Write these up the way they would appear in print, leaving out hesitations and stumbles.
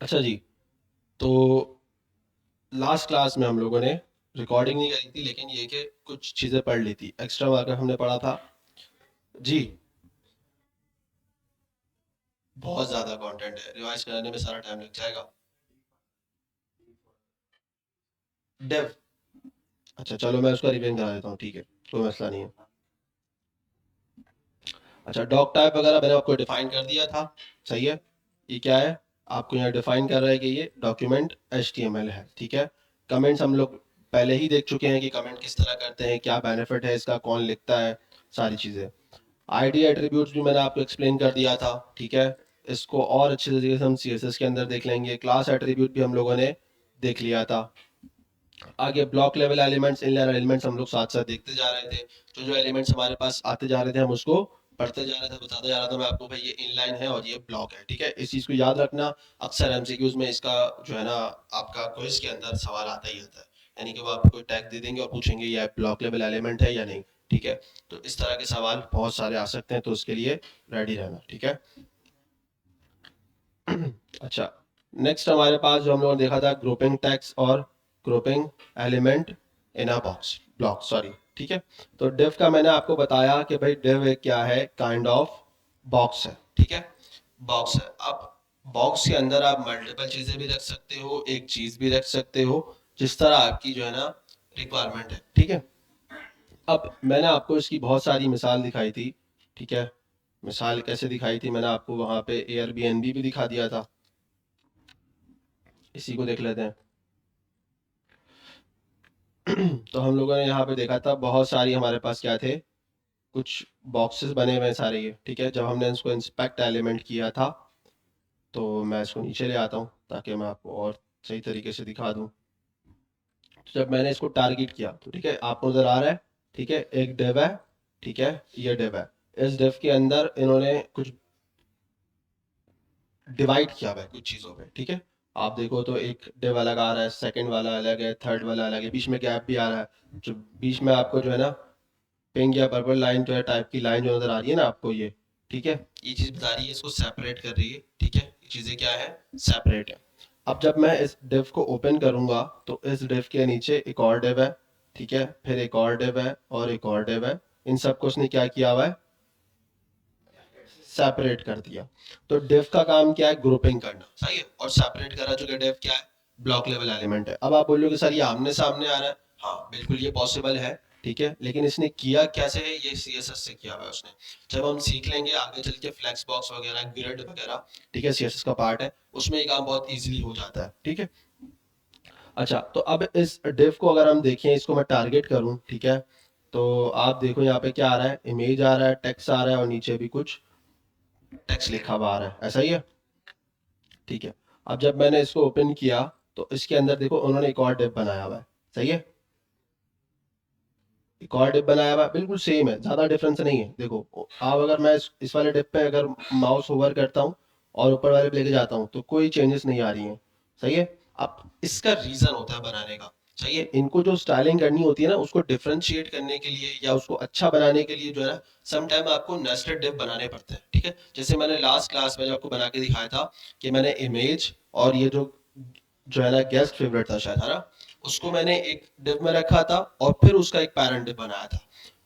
अच्छा जी, तो last class में हम लोगों ने रिकॉर्डिंग नहीं करी थी, लेकिन ये कि कुछ चीज़ें पढ़ ली थी। एक्स्ट्रा मार्कर हमने पढ़ा था जी। बहुत ज़्यादा कंटेंट है, रिवाइज कराने में सारा टाइम लग जाएगा। डेव, अच्छा चलो मैं उसका रिवीजन करा देता हूँ, ठीक है, कोई मसला नहीं है। अच्छा, डॉक टाइप वगैरह मैंने आपको डिफाइन कर दिया था, सही है। ये क्या है, आपको यहाँ डिफाइन कर रहा है कि ये डॉक्यूमेंट HTML है, ठीक है। कमेंट्स हम लोग पहले ही देख चुके हैं कि कमेंट किस तरह करते हैं, क्या बेनिफिट है इसका, कौन लिखता है, सारी चीज़ें। आईडी एट्रीब्यूट्स भी मैंने आपको एक्सप्लेन कर दिया था, ठीक है। इसको और अच्छे तरीके से हम CSS के अंदर देख लेंगे। क्लास एट्रीब्यूट भी हम लोगों ने देख लिया था। आगे block level elements, inline elements हम लोग साथ साथ देखते जा रहे थे। जो जो एलिमेंट्स हमारे पास आते जा रहे थे हम उसको पढ़ते जा रहे थे, बताते जा रहा था मैं आपको, भाई ये इनलाइन है और ये ब्लॉक है, ठीक है। इस चीज़ को याद रखना। अक्सर MCQs में इसका जो है ना, आपका क्विज के अंदर सवाल आता ही आता है। यानी कि वो आपको कोई टैग दे देंगे और पूछेंगे ये ब्लॉक लेवल एलिमेंट है या नहीं, ठीक है। तो इस तरह के सवाल बहुत सारे आ सकते हैं, तो उसके लिए रेडी रहना, ठीक है। अच्छा, नेक्स्ट हमारे पास जो हम लोगों ने देखा था, ग्रुपिंग टैग्स और grouping element in a box block, sorry, ठीक है। तो डिव का मैंने आपको बताया कि भाई डिव एक क्या है, काइंड ऑफ बॉक्स है, ठीक है। बॉक्स है। अब बॉक्स के अंदर आप मल्टीपल चीजें भी रख सकते हो, एक चीज भी रख सकते हो, जिस तरह आपकी जो है ना रिक्वायरमेंट है, ठीक है। अब मैंने आपको इसकी बहुत सारी मिसाल दिखाई थी, ठीक है। मिसाल कैसे दिखाई थी, मैंने आपको वहां पे Airbnb भी दिखा दिया था। इसी को देख लेते हैं। तो हम लोगों ने यहाँ पे देखा था, बहुत सारी हमारे पास क्या थे, कुछ बॉक्सेस बने हुए हैं सारे ये, ठीक है। जब हमने इसको इंस्पेक्ट एलिमेंट किया था, तो मैं इसको नीचे ले आता हूँ ताकि मैं आपको और सही तरीके से दिखा दूँ। तो जब मैंने इसको टारगेट किया, तो ठीक है, आपको नजर आ रहा है, ठीक है, एक डिव है, ठीक है, ये डिव है। इस डिव के अंदर इन्होंने कुछ डिवाइड किया हुआ है कुछ चीज़ों पे, ठीक है। आप देखो तो एक डिव अलग आ रहा है, सेकंड वाला अलग है, थर्ड वाला अलग है, बीच में गैप भी आ रहा है। जो बीच में आपको जो है ना पिंक या पर्पल लाइन जो है, टाइप की लाइन जो नजर आ रही है ना आपको, ये ठीक है, ये चीज बता रही है, इसको सेपरेट कर रही है, ठीक है। ये चीजें क्या है, सेपरेट है। अब जब मैं इस डिव को ओपन करूंगा, तो इस डिव के नीचे एक और डिव है, ठीक है, फिर एक और डिव है और एक और डिव है। इन सबको उसने क्या किया हुआ है, सेपरेट कर दिया। तो डिव का काम क्या है, ग्रुपिंग करना, सही है। और सेपरेट करा चुके डिव क्या है, ब्लॉक लेवल एलिमेंट है। अब आप बोलोगे सर ये आमने सामने आ रहा है, हाँ बिल्कुल ये पॉसिबल है, ठीक है। लेकिन इसने किया कैसे है, ये CSS से किया हुआ है उसने। जब हम सीख लेंगे आगे चल के फ्लेक्स बॉक्स वगैरह, ग्रिड वगैरह, ठीक है, CSS का पार्ट है, उसमें ये काम बहुत इजीली हो जाता है, ठीक है। अच्छा, तो अब इस डिव को अगर हम देखें, इसको मैं टारगेट करूं, ठीक है, तो आप देखो यहाँ पे क्या आ रहा है, इमेज आ रहा है, टेक्स्ट आ रहा है और नीचे भी कुछ टेक्स्ट लिखा हुआ आ रहा है, ऐसा ही है, ठीक है। अब जब मैंने इसको ओपन किया, तो इसके अंदर देखो उन्होंने एक और डिव बनाया हुआ है, सही है। एक और डिव बनाया हुआ है, बिल्कुल सेम है, ज़्यादा डिफरेंस नहीं है। देखो अब अगर मैं इस वाले डिव पे अगर माउस ओवर करता हूँ और ऊपर वाले पे लेके जाता हूँ, तो कोई चेंजेस नहीं आ रही हैं, सही है। अब इसका रीज़न होता है बनाने का, सही है। इनको जो स्टाइलिंग करनी होती है ना, उसको डिफरेंशिएट करने के लिए या उसको अच्छा बनाने के लिए जो है ना, सम टाइम आपको नेस्टेड डिव बनाने पड़ते हैं, ठीक है। जैसे मैंने लास्ट क्लास में जो आपको बना के दिखाया था, कि मैंने इमेज और ये जो जो है ना गेस्ट फेवरेट था शायद, है ना, उसको मैंने एक डिव में रखा था और फिर उसका एक पैरेंट डिव बनाया था,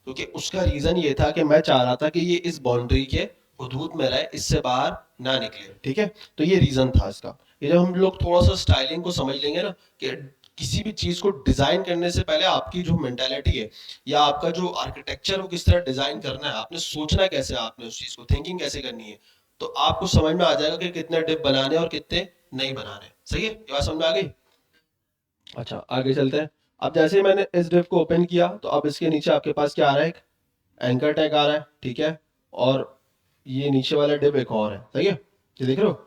क्योंकि उसका रीजन ये था कि मैं चाह रहा था कि ये इस बाउंड्री के हदूद में रहे, इससे बाहर ना निकले, ठीक है। तो ये रीजन था इसका। ये जब हम लोग थोड़ा सा स्टाइलिंग को समझ लेंगे ना, कि किसी भी चीज को डिजाइन करने से पहले आपकी जो मेंटालिटी है या आपका जो आर्किटेक्चर, वो किस तरह डिजाइन करना है, आपने सोचना कैसे है, आपने उस चीज को थिंकिंग कैसे करनी है, तो आपको समझ में आ जाएगा कि कितने डिप बनाने और कितने नहीं बनाने, सही है। ये बात समझ में आ गई। अच्छा, आगे चलते हैं। अब जैसे ही मैंने इस डिव को ओपन किया, तो अब इसके नीचे आपके पास क्या आ रहा है, एक एंकर टैग आ रहा है, ठीक है। और ये नीचे वाला डिव एक और है, सही है, ये देख रहे हो।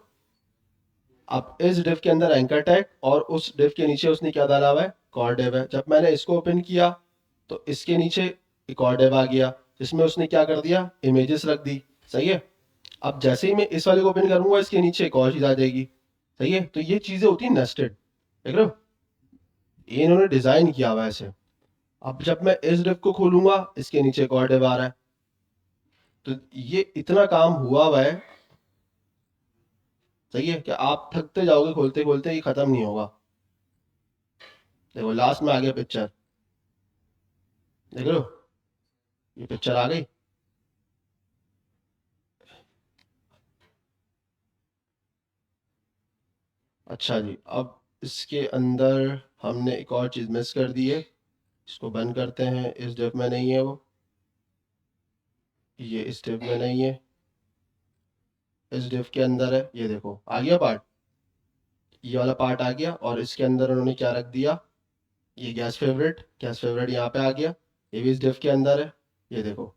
अब इस डिव के अंदर एंकर टैग और उस डिव के नीचे उसने क्या डाला हुआ है, कॉर डिव है। जब मैंने इसको ओपन किया, तो इसके नीचे एक और डिव आ गया, जिसमें उसने क्या कर दिया, इमेजेस रख दी, सही है। अब जैसे ही मैं इस वाले को ओपन करूंगा, इसके नीचे एक और चीज आ जाएगी, सही है। तो ये चीजें होती है नेस्टेड, देख रहे हो, ये इन्होंने डिजाइन किया हुआ है ऐसे। अब जब मैं इस डिव को खोलूंगा, इसके नीचे एक और डिव आ रहा है। तो ये इतना काम हुआ हुआ है, सही है, कि आप थकते जाओगे खोलते खोलते, ये खत्म नहीं होगा। देखो लास्ट में आ गया पिक्चर, देख लो, ये पिक्चर आ गई। अच्छा जी, अब इसके अंदर हमने एक और चीज़ मिस कर दी है, इसको बंद करते हैं। इस डिप में नहीं है वो, ये इस डिप में नहीं है, इस डिप के अंदर है। ये देखो आ गया पार्ट, ये वाला पार्ट आ गया, और इसके अंदर उन्होंने क्या रख दिया, ये गैस फेवरेट यहाँ पे आ गया, ये भी इस डिप के अंदर है। ये देखो,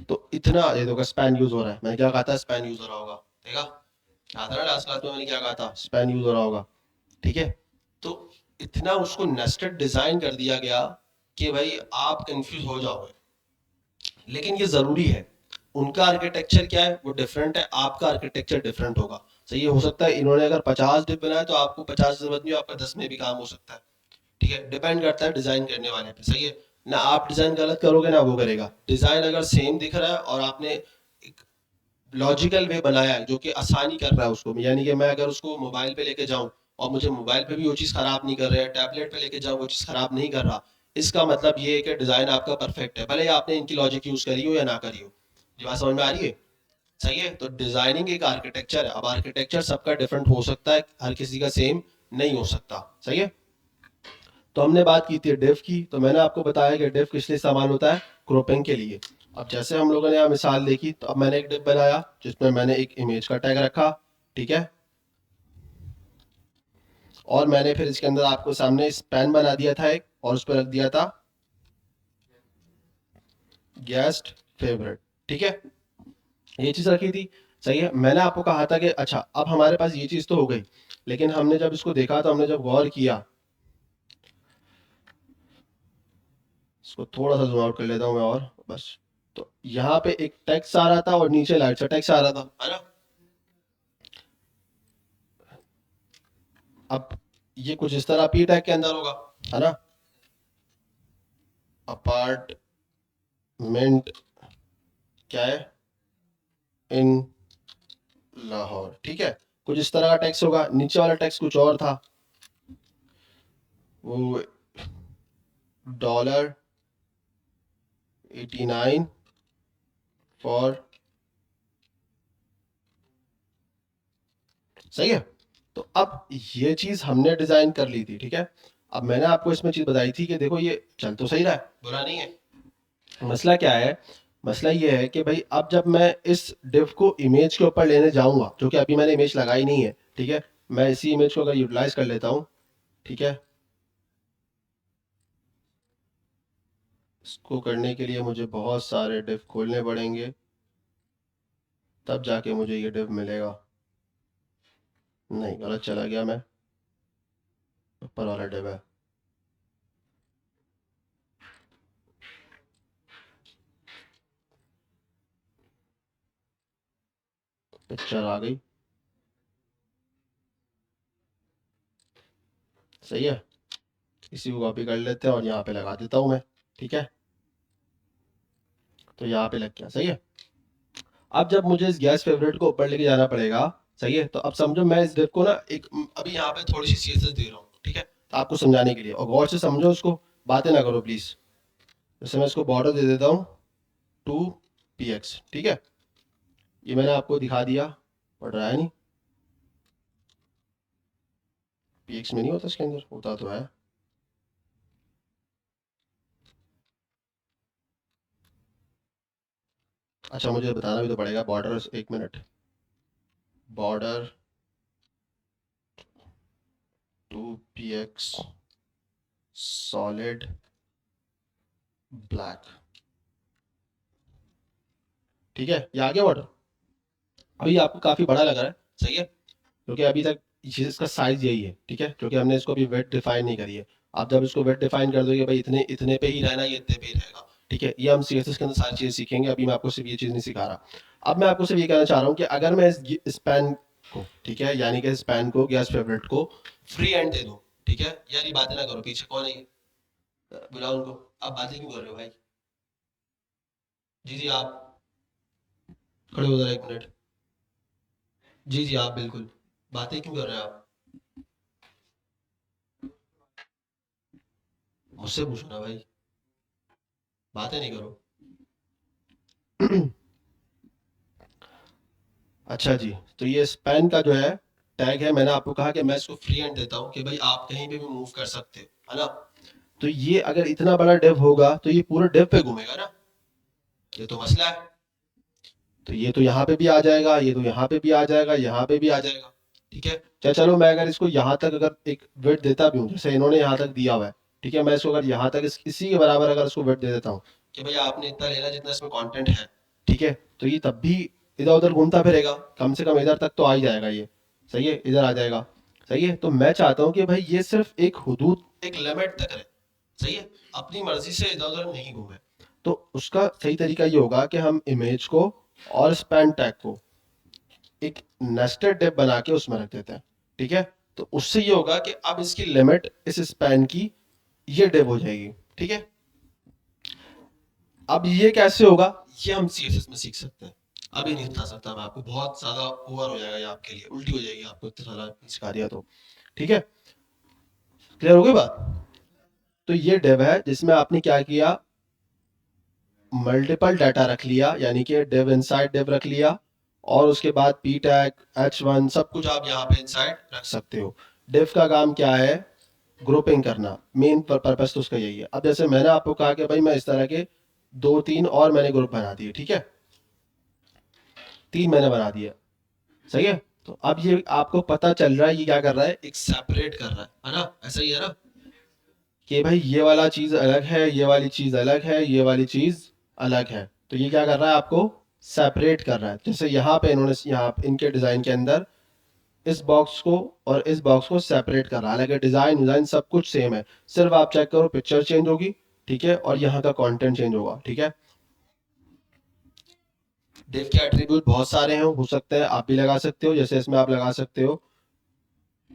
तो इतना, ये देखो स्पैन यूज हो रहा है। मैंने क्या कहा था, स्पैन यूज हो रहा होगा, देखा, कहा था ना लास्ट क्लास में, मैंने क्या कहा था, स्पैन यूज हो रहा होगा। ठीक है, तो इतना उसको नेस्टेड डिजाइन कर दिया गया कि भाई आप कंफ्यूज हो जाओगे। लेकिन ये जरूरी है, उनका आर्किटेक्चर क्या है वो डिफरेंट है, आपका आर्किटेक्चर डिफरेंट होगा। सही है, हो सकता है इन्होंने अगर 50 डिप बनाया तो आपको 50 की जरूरत नहीं हो, आपका 10 में भी काम हो सकता है। ठीक है, डिपेंड करता है डिजाइन करने वाले पे। सही है ना, आप डिजाइन गलत करोगे ना वो करेगा। डिजाइन अगर सेम दिख रहा है और आपने एक लॉजिकल वे बनाया है जो कि आसानी कर रहा है उसको, यानी कि मैं अगर उसको मोबाइल पे लेके जाऊं और मुझे मोबाइल पे भी वो चीज़ खराब नहीं कर रहा है, टैबलेट पे लेके जाऊं वो चीज़ खराब नहीं कर रहा, इसका मतलब ये है कि डिजाइन आपका परफेक्ट है, भले ही आपने इनकी लॉजिक यूज करी हो या ना करी हो। ये बात समझ में आ रही है? सही है, तो डिजाइनिंग एक आर्किटेक्चर है। अब आर्किटेक्चर सबका डिफरेंट हो सकता है, हर किसी का सेम नहीं हो सकता। सही है, तो हमने बात की थी डिफ की, तो मैंने आपको बताया कि डिफ किस लिए इस्तेमाल होता है, क्रॉपिंग के लिए। अब जैसे हम लोगों ने यहाँ मिसाल देखी, तो अब मैंने एक डिफ बनाया जिसमें मैंने एक इमेज का टैग रखा। ठीक है, और मैंने फिर इसके अंदर आपको सामने स्पैन बना दिया था एक, और उस पर रख दिया था गेस्ट फेवरेट। ठीक है, ये चीज रखी थी। सही है, मैंने आपको कहा था कि अच्छा अब हमारे पास ये चीज तो हो गई, लेकिन हमने जब इसको देखा, तो हमने जब गौर किया, इसको थोड़ा सा जूम आउट कर लेता हूँ मैं, और बस। तो यहाँ पे एक टेक्स्ट आ रहा था और नीचे लाइट से टेक्स्ट आ रहा था, है ना। अब ये कुछ इस तरह पी टैग के अंदर होगा, है ना, अपार्टमेंट क्या है, इन लाहौर। ठीक है, कुछ इस तरह का टेक्स्ट होगा, नीचे वाला टेक्स्ट कुछ और था, वो $89 फॉर। सही है, तो अब ये चीज हमने डिजाइन कर ली थी। ठीक है, अब मैंने आपको इसमें चीज बताई थी कि देखो ये चल तो सही रहा है, बुरा नहीं है। मसला क्या है, मसला ये है कि भाई अब जब मैं इस डिव को इमेज के ऊपर लेने जाऊंगा, जो कि अभी मैंने इमेज लगाई नहीं है। ठीक है, मैं इसी इमेज को अगर यूटिलाइज कर लेता हूँ, ठीक है, इसको करने के लिए मुझे बहुत सारे डिव खोलने पड़ेंगे, तब जाके मुझे ये डिव मिलेगा। नहीं, गलत चला गया मैं, ऊपर वाला डिव है। पिक्चर आ गई, सही है, इसी को कॉपी कर लेते हैं और यहाँ पे लगा देता हूँ मैं। ठीक है, तो यहाँ पे लग गया। सही है, अब जब मुझे इस गैस फेवरेट को ऊपर लेके जाना पड़ेगा, सही है, तो अब समझो मैं इस डिव को ना एक, अभी यहाँ पे थोड़ी सी सीएसएस दे रहा हूँ। ठीक है, तो आपको समझाने के लिए, और गौर से समझो उसको, बातें ना करो प्लीज। जैसे मैं इसको बॉर्डर दे देता हूँ 2px। ठीक है, ये मैंने आपको दिखा दिया, पढ़ रहा है नहीं, px में नहीं होता, इसके अंदर होता तो है। अच्छा, मुझे बताना भी तो पड़ेगा बॉर्डर, एक minute, border 2px solid black. ठीक है, ये आ गया बॉर्डर। अभी आपको काफी बड़ा लग रहा है, सही है, क्योंकि अभी तक इसका साइज यही है। ठीक है, क्योंकि हमने इसको अभी वेट डिफाइन नहीं करी है। आप जब इसको वेट डिफाइन कर दोगे, भाई इतने इतने पे ही रहना, ये इतने पे ही रहेगा। ठीक है, ये हम सीएसएस के अंदर सारी चीजें सीखेंगे, अभी मैं आपको सिर्फ ये चीज नहीं सिखा रहा। अब मैं आपको सिर्फ ये कहना चाह रहा हूँ कि अगर मैं इस स्पैन को, ठीक है, यानी कि स्पैन को, गैस फेवरेट को फ्री एंड दे दूं, ठीक है, यार ये बातें ना करो, पीछे कौन है ये? बुलाओ उनको। आप बातें क्यों कर रहे हो भाई? जी जी, आप खड़े हो जरा एक मिनट। जी जी, आप बिल्कुल। बातें क्यों कर रहे हैं आप? मुझसे पूछो ना भाई, बातें नहीं करो। अच्छा जी, तो ये स्पैन का जो है टैग है, मैंने आपको कहा कि मैं इसको फ्री हैंड देता हूँ कि भाई आप कहीं पे भी मूव कर सकते हो, है ना? तो ये अगर इतना बड़ा डेव होगा तो ये पूरे डेव पे घूमेगा ना, ये तो मसला है। तो ये तो यहाँ पे भी आ जाएगा, ये तो यहाँ पे भी आ जाएगा, यहाँ पे भी आ जाएगा। ठीक है, चलो मैं अगर इसको यहाँ तक अगर एक वेट देता भी हूँ, जैसे इन्होंने यहाँ तक दिया हुआ है, ठीक है, मैं इसको अगर यहाँ तक इसी के बराबर अगर इसको वेट दे देता हूँ कि भाई आपने इतना लेना जितना इसमें कंटेंट है, ठीक है, तो ये तब भी इधर उधर घूमता फिरेगा, कम से कम इधर तक तो आ ही जाएगा ये। सही है, इधर आ जाएगा। सही है, तो मैं चाहता हूँ कि भाई ये सिर्फ एक हुदूद, एक लिमिट तक रहे। सही है, अपनी मर्जी से इधर उधर नहीं घूमे। तो उसका सही तरीका ये होगा कि हम इमेज को और स्पैन टैग को एक नेस्टेड डिव बना के उसमें रख देते हैं। ठीक है, तो उससे ये होगा कि अब इसकी लिमिट इस स्पैन की ये डिव हो जाएगी। ठीक है, अब ये कैसे होगा, ये हम सीएसएस में सीख सकते हैं। अभी नहीं बता सकता मैं आपको, बहुत ज्यादा ओवर हो जाएगा ये आपके लिए, उल्टी हो जाएगी आपको इतना सारा सिखा दिया तो। ठीक है, क्लियर हो गई बात? तो ये डिव है जिसमें आपने क्या किया, मल्टीपल डाटा रख लिया, यानी कि डिव इनसाइड डिव रख लिया, और उसके बाद पी टैग, H1 सब कुछ आप यहाँ पे इनसाइड रख सकते हो। डिव का काम क्या है, ग्रुपिंग करना, मेन पर्पस तो उसका यही है। अब जैसे मैंने आपको कहा कि भाई मैं इस तरह के दो तीन और मैंने ग्रुप बना दिए, ठीक है, तीन मैंने बना दिए। सही है, तो अब ये आपको पता चल रहा है ये क्या कर रहा है, एक सेपरेट कर रहा है ना? ऐसा ही है ना, कि भाई ये वाला चीज अलग है, ये वाली चीज अलग है, ये वाली चीज अलग है। तो ये क्या कर रहा है, आपको सेपरेट कर रहा है। जैसे यहाँ पे इन्होंने यहाँ इनके डिजाइन के अंदर इस बॉक्स को और इस बॉक्स को सेपरेट कर रहा है, हालांकि डिजाइन डिजाइन सब कुछ सेम है, सिर्फ आप चेक करो पिक्चर चेंज होगी, ठीक है, और यहाँ का कंटेंट चेंज होगा। ठीक है, डिव के एट्रीब्यूट बहुत सारे हैं, हो सकते हैं आप भी लगा सकते हो, जैसे इसमें आप लगा सकते हो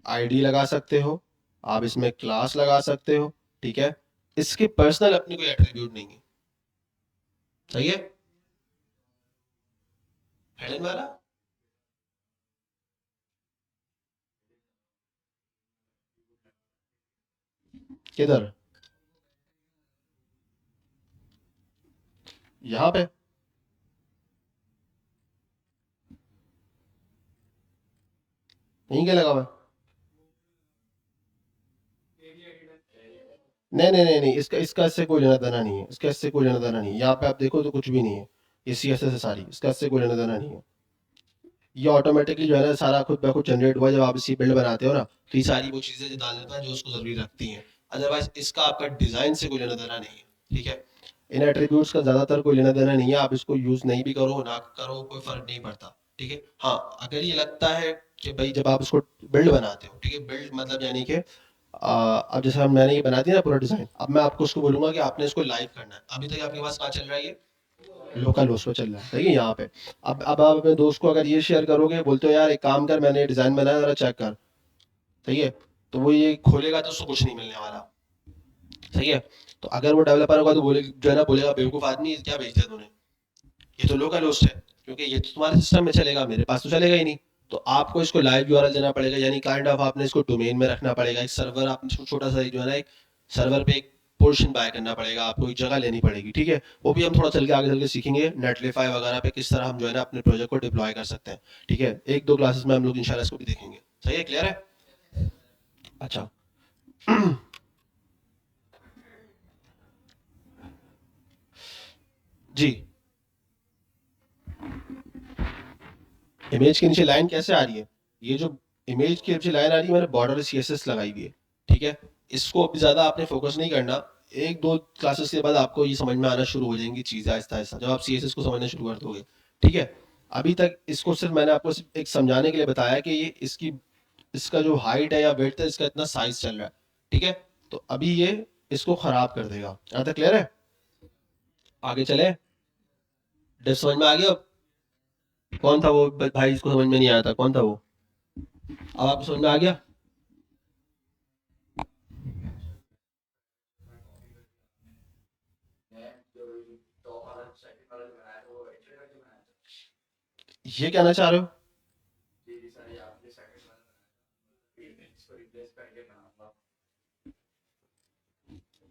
आईडी लगा सकते हो, आप इसमें क्लास लगा सकते हो। ठीक है, इसके पर्सनल अपनी कोई एट्रीब्यूट नहीं है। सही है, हेडन वाला किधर, यहाँ पे? यहीं क्या लगा हुआ है? नहीं नहीं नहीं नहीं, इसका इसका इससे कोई लेना देना नहीं है, इसका इससे कोई लेना देना नहीं है। यहाँ पे आप देखो तो कुछ भी नहीं है, ये सी एस एस है सारी, इसका इससे कोई लेना देना नहीं है। ये ऑटोमेटिकली जो है ना सारा खुद ब खुद जनरेट हुआ, जब आप इसी बिल्ड बनाते हो ना, तो ये सारी वो चीज़ें जो डाल देता है जो उसको ज़रूरी रखती हैं। अदरवाइज इसका आपका डिज़ाइन से कोई लेना देना नहीं है। ठीक है, इन एट्रीब्यूट्स का ज़्यादातर कोई लेना देना नहीं है, आप इसको यूज़ नहीं भी करो ना करो कोई फ़र्क नहीं पड़ता। ठीक है, हाँ, अगर ये लगता है कि भाई जब आप इसको बिल्ड बनाते हो, ठीक है, बिल्ड मतलब यानी कि अब जैसे हम मैंने ये बना दिया ना पूरा डिज़ाइन, अब मैं आपको उसको बोलूंगा कि आपने इसको लाइव करना है। अभी तक आपके पास कहाँ चल रहा है ये, लोकल होस्ट पे चल रहा है, सही है, यहाँ पे। अब आप अपने दोस्त को अगर ये शेयर करोगे, बोलते हो यार एक काम कर मैंने डिज़ाइन बनाया जरा चेक कर, सही है, तो वो ये खोलेगा तो उसको कुछ नहीं मिलने वाला। सही है, तो अगर वो डेवलपर होगा तो बोले जो है ना, बोलेगा बेवकूफ़ आदमी क्या भेज दिया तूने, ये तो लोकल होस्ट है, क्योंकि ये तो तुम्हारे सिस्टम में चलेगा, मेरे पास तो चलेगा ही नहीं। तो आपको इसको लाइव यूआरएल देना पड़ेगा, यानी काइंड ऑफ आपने इसको डोमेन में रखना पड़ेगा, एक सर्वर आपने छोटा सा जो है ना एक सर्वर पे एक पोर्शन बाय करना पड़ेगा, आपको एक जगह लेनी पड़ेगी। ठीक है, वो भी हम थोड़ा चल के आगे चल के सीखेंगे, नेटलिफाई वगैरह पे किस तरह हम जो है ना अपने प्रोजेक्ट को डिप्लॉय कर सकते हैं। ठीक है, एक दो क्लासेस में हम लोग इंशाल्लाह इसको भी देखेंगे। सही है, क्लियर है? अच्छा। जी, इमेज के नीचे लाइन कैसे आ रही है, ये जो इमेज के नीचे लाइन आ रही है मैंने बॉर्डर सीएसएस लगाई हुई है। ठीक है, इसको अभी ज़्यादा आपने फोकस नहीं करना, एक दो क्लासेस के बाद आपको ये समझ में आना शुरू हो जाएंगी चीज़ें आहिस्ता आहिस्ता, जब आप सीएसएस को समझना शुरू कर दोगे। ठीक है, अभी तक इसको सिर्फ मैंने आपको सिर्फ एक समझाने के लिए बताया कि ये इसकी इसका जो हाइट है या वेट है इसका इतना साइज चल रहा है। ठीक है, तो अभी ये इसको खराब कर देगा। यहाँ तक क्लियर है? आगे चले, डिफ समझ में आ गया अब? कौन था वो भाई इसको समझ में नहीं आया था, कौन था वो? अब आपको समझ में आ गया? ये कहना चाह रहे हो?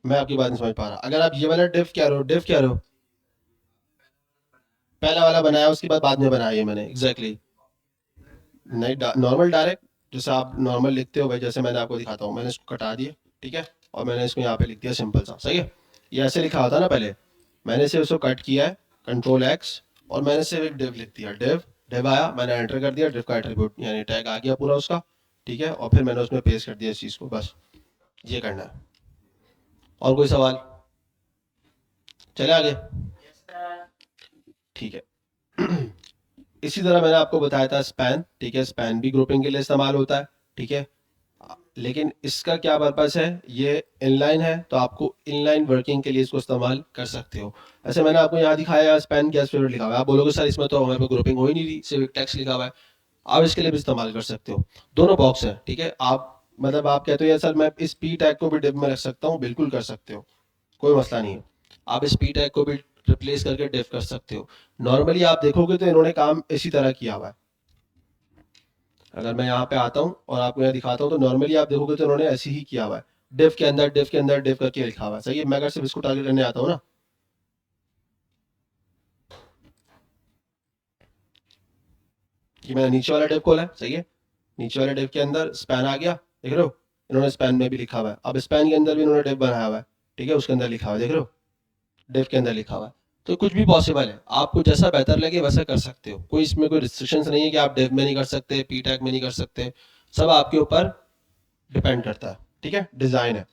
मैं आपकी बात नहीं समझ पा रहा। अगर आप ये वाला डिफ क्या रहे हो, डिफ क्या रहे हो, पहला वाला बनाया उसके बाद में बनाया ये मैंने एग्जैक्टली नहीं, नॉर्मल डायरेक्ट जैसे आप नॉर्मल लिखते हो भाई, जैसे मैंने आपको दिखाता हूँ, मैंने इसको कटा दिया, ठीक है, और मैंने इसको यहाँ पे लिख दिया सिंपल सा, सही है। ये ऐसे लिखा होता ना पहले, मैंने सिर्फ उसको कट किया है, कंट्रोल एक्स, और मैंने सिर्फ एक डिव लिख दिया, डिव, डिव आया, मैंने एंटर कर दिया, डिव का एट्रीब्यूट यानी टैग आ गया पूरा उसका, ठीक है, और फिर मैंने उसमें पेस्ट कर दिया इस चीज़ को, बस ये करना है। और कोई सवाल, चले आगे, ठीक है। इसी तरह मैंने आपको बताया था स्पैन, ठीक है, स्पैन भी ग्रुपिंग के लिए इस्तेमाल होता है, ठीक है, लेकिन इसका क्या पर्पस है, ये इनलाइन है तो आपको इनलाइन वर्किंग के लिए इसको इस्तेमाल कर सकते हो। ऐसे मैंने आपको यहाँ दिखाया स्पैन गैस फेवरेट लिखा हुआ है, आप बोलोगे सर इसमें तो हमारे पे ग्रुपिंग हो ही नहीं रही, सिर्फ टेक्स्ट लिखा हुआ है। आप इसके लिए भी इस्तेमाल कर सकते हो, दोनों बॉक्स है, ठीक है। आप मतलब आप कहते हो यार सर मैं इस पी टैग को भी डिव में रख सकता हूँ, बिल्कुल कर सकते हो, कोई मसला नहीं है। आप इस पी टैग को भी रिप्लेस करके डिव कर सकते हो। नॉर्मली आप देखोगे तो इन्होंने काम इसी तरह किया हुआ है। अगर मैं यहाँ पे आता हूँ और आपको यहाँ दिखाता हूँ तो नॉर्मली आप देखोगे तो उन्होंने ऐसे ही किया हुआ है, डिव के अंदर डिव के अंदर डिव करके लिखा हुआ है, सही है। मैं अगर सिर्फ इसको टारगेट करने आता हूँ ना, कि मैंने नीचे वाला डिव खोला है, सही है, नीचे वाले डिव के अंदर स्पैन आ गया, देख रहे हो, इन्होंने स्पैन में भी लिखा हुआ है, अब स्पैन के अंदर भी इन्होंने डिव बनाया हुआ है, ठीक है, उसके अंदर लिखा हुआ है, देख रहे हो, डिव के अंदर लिखा हुआ है। तो कुछ भी पॉसिबल है, आपको जैसा बेहतर लगे वैसा कर सकते हो, कोई इसमें कोई रिस्ट्रिक्शंस नहीं है कि आप डिव में नहीं कर सकते, पी टैग में नहीं कर सकते, सब आपके ऊपर डिपेंड करता है, ठीक है, डिजाइन है।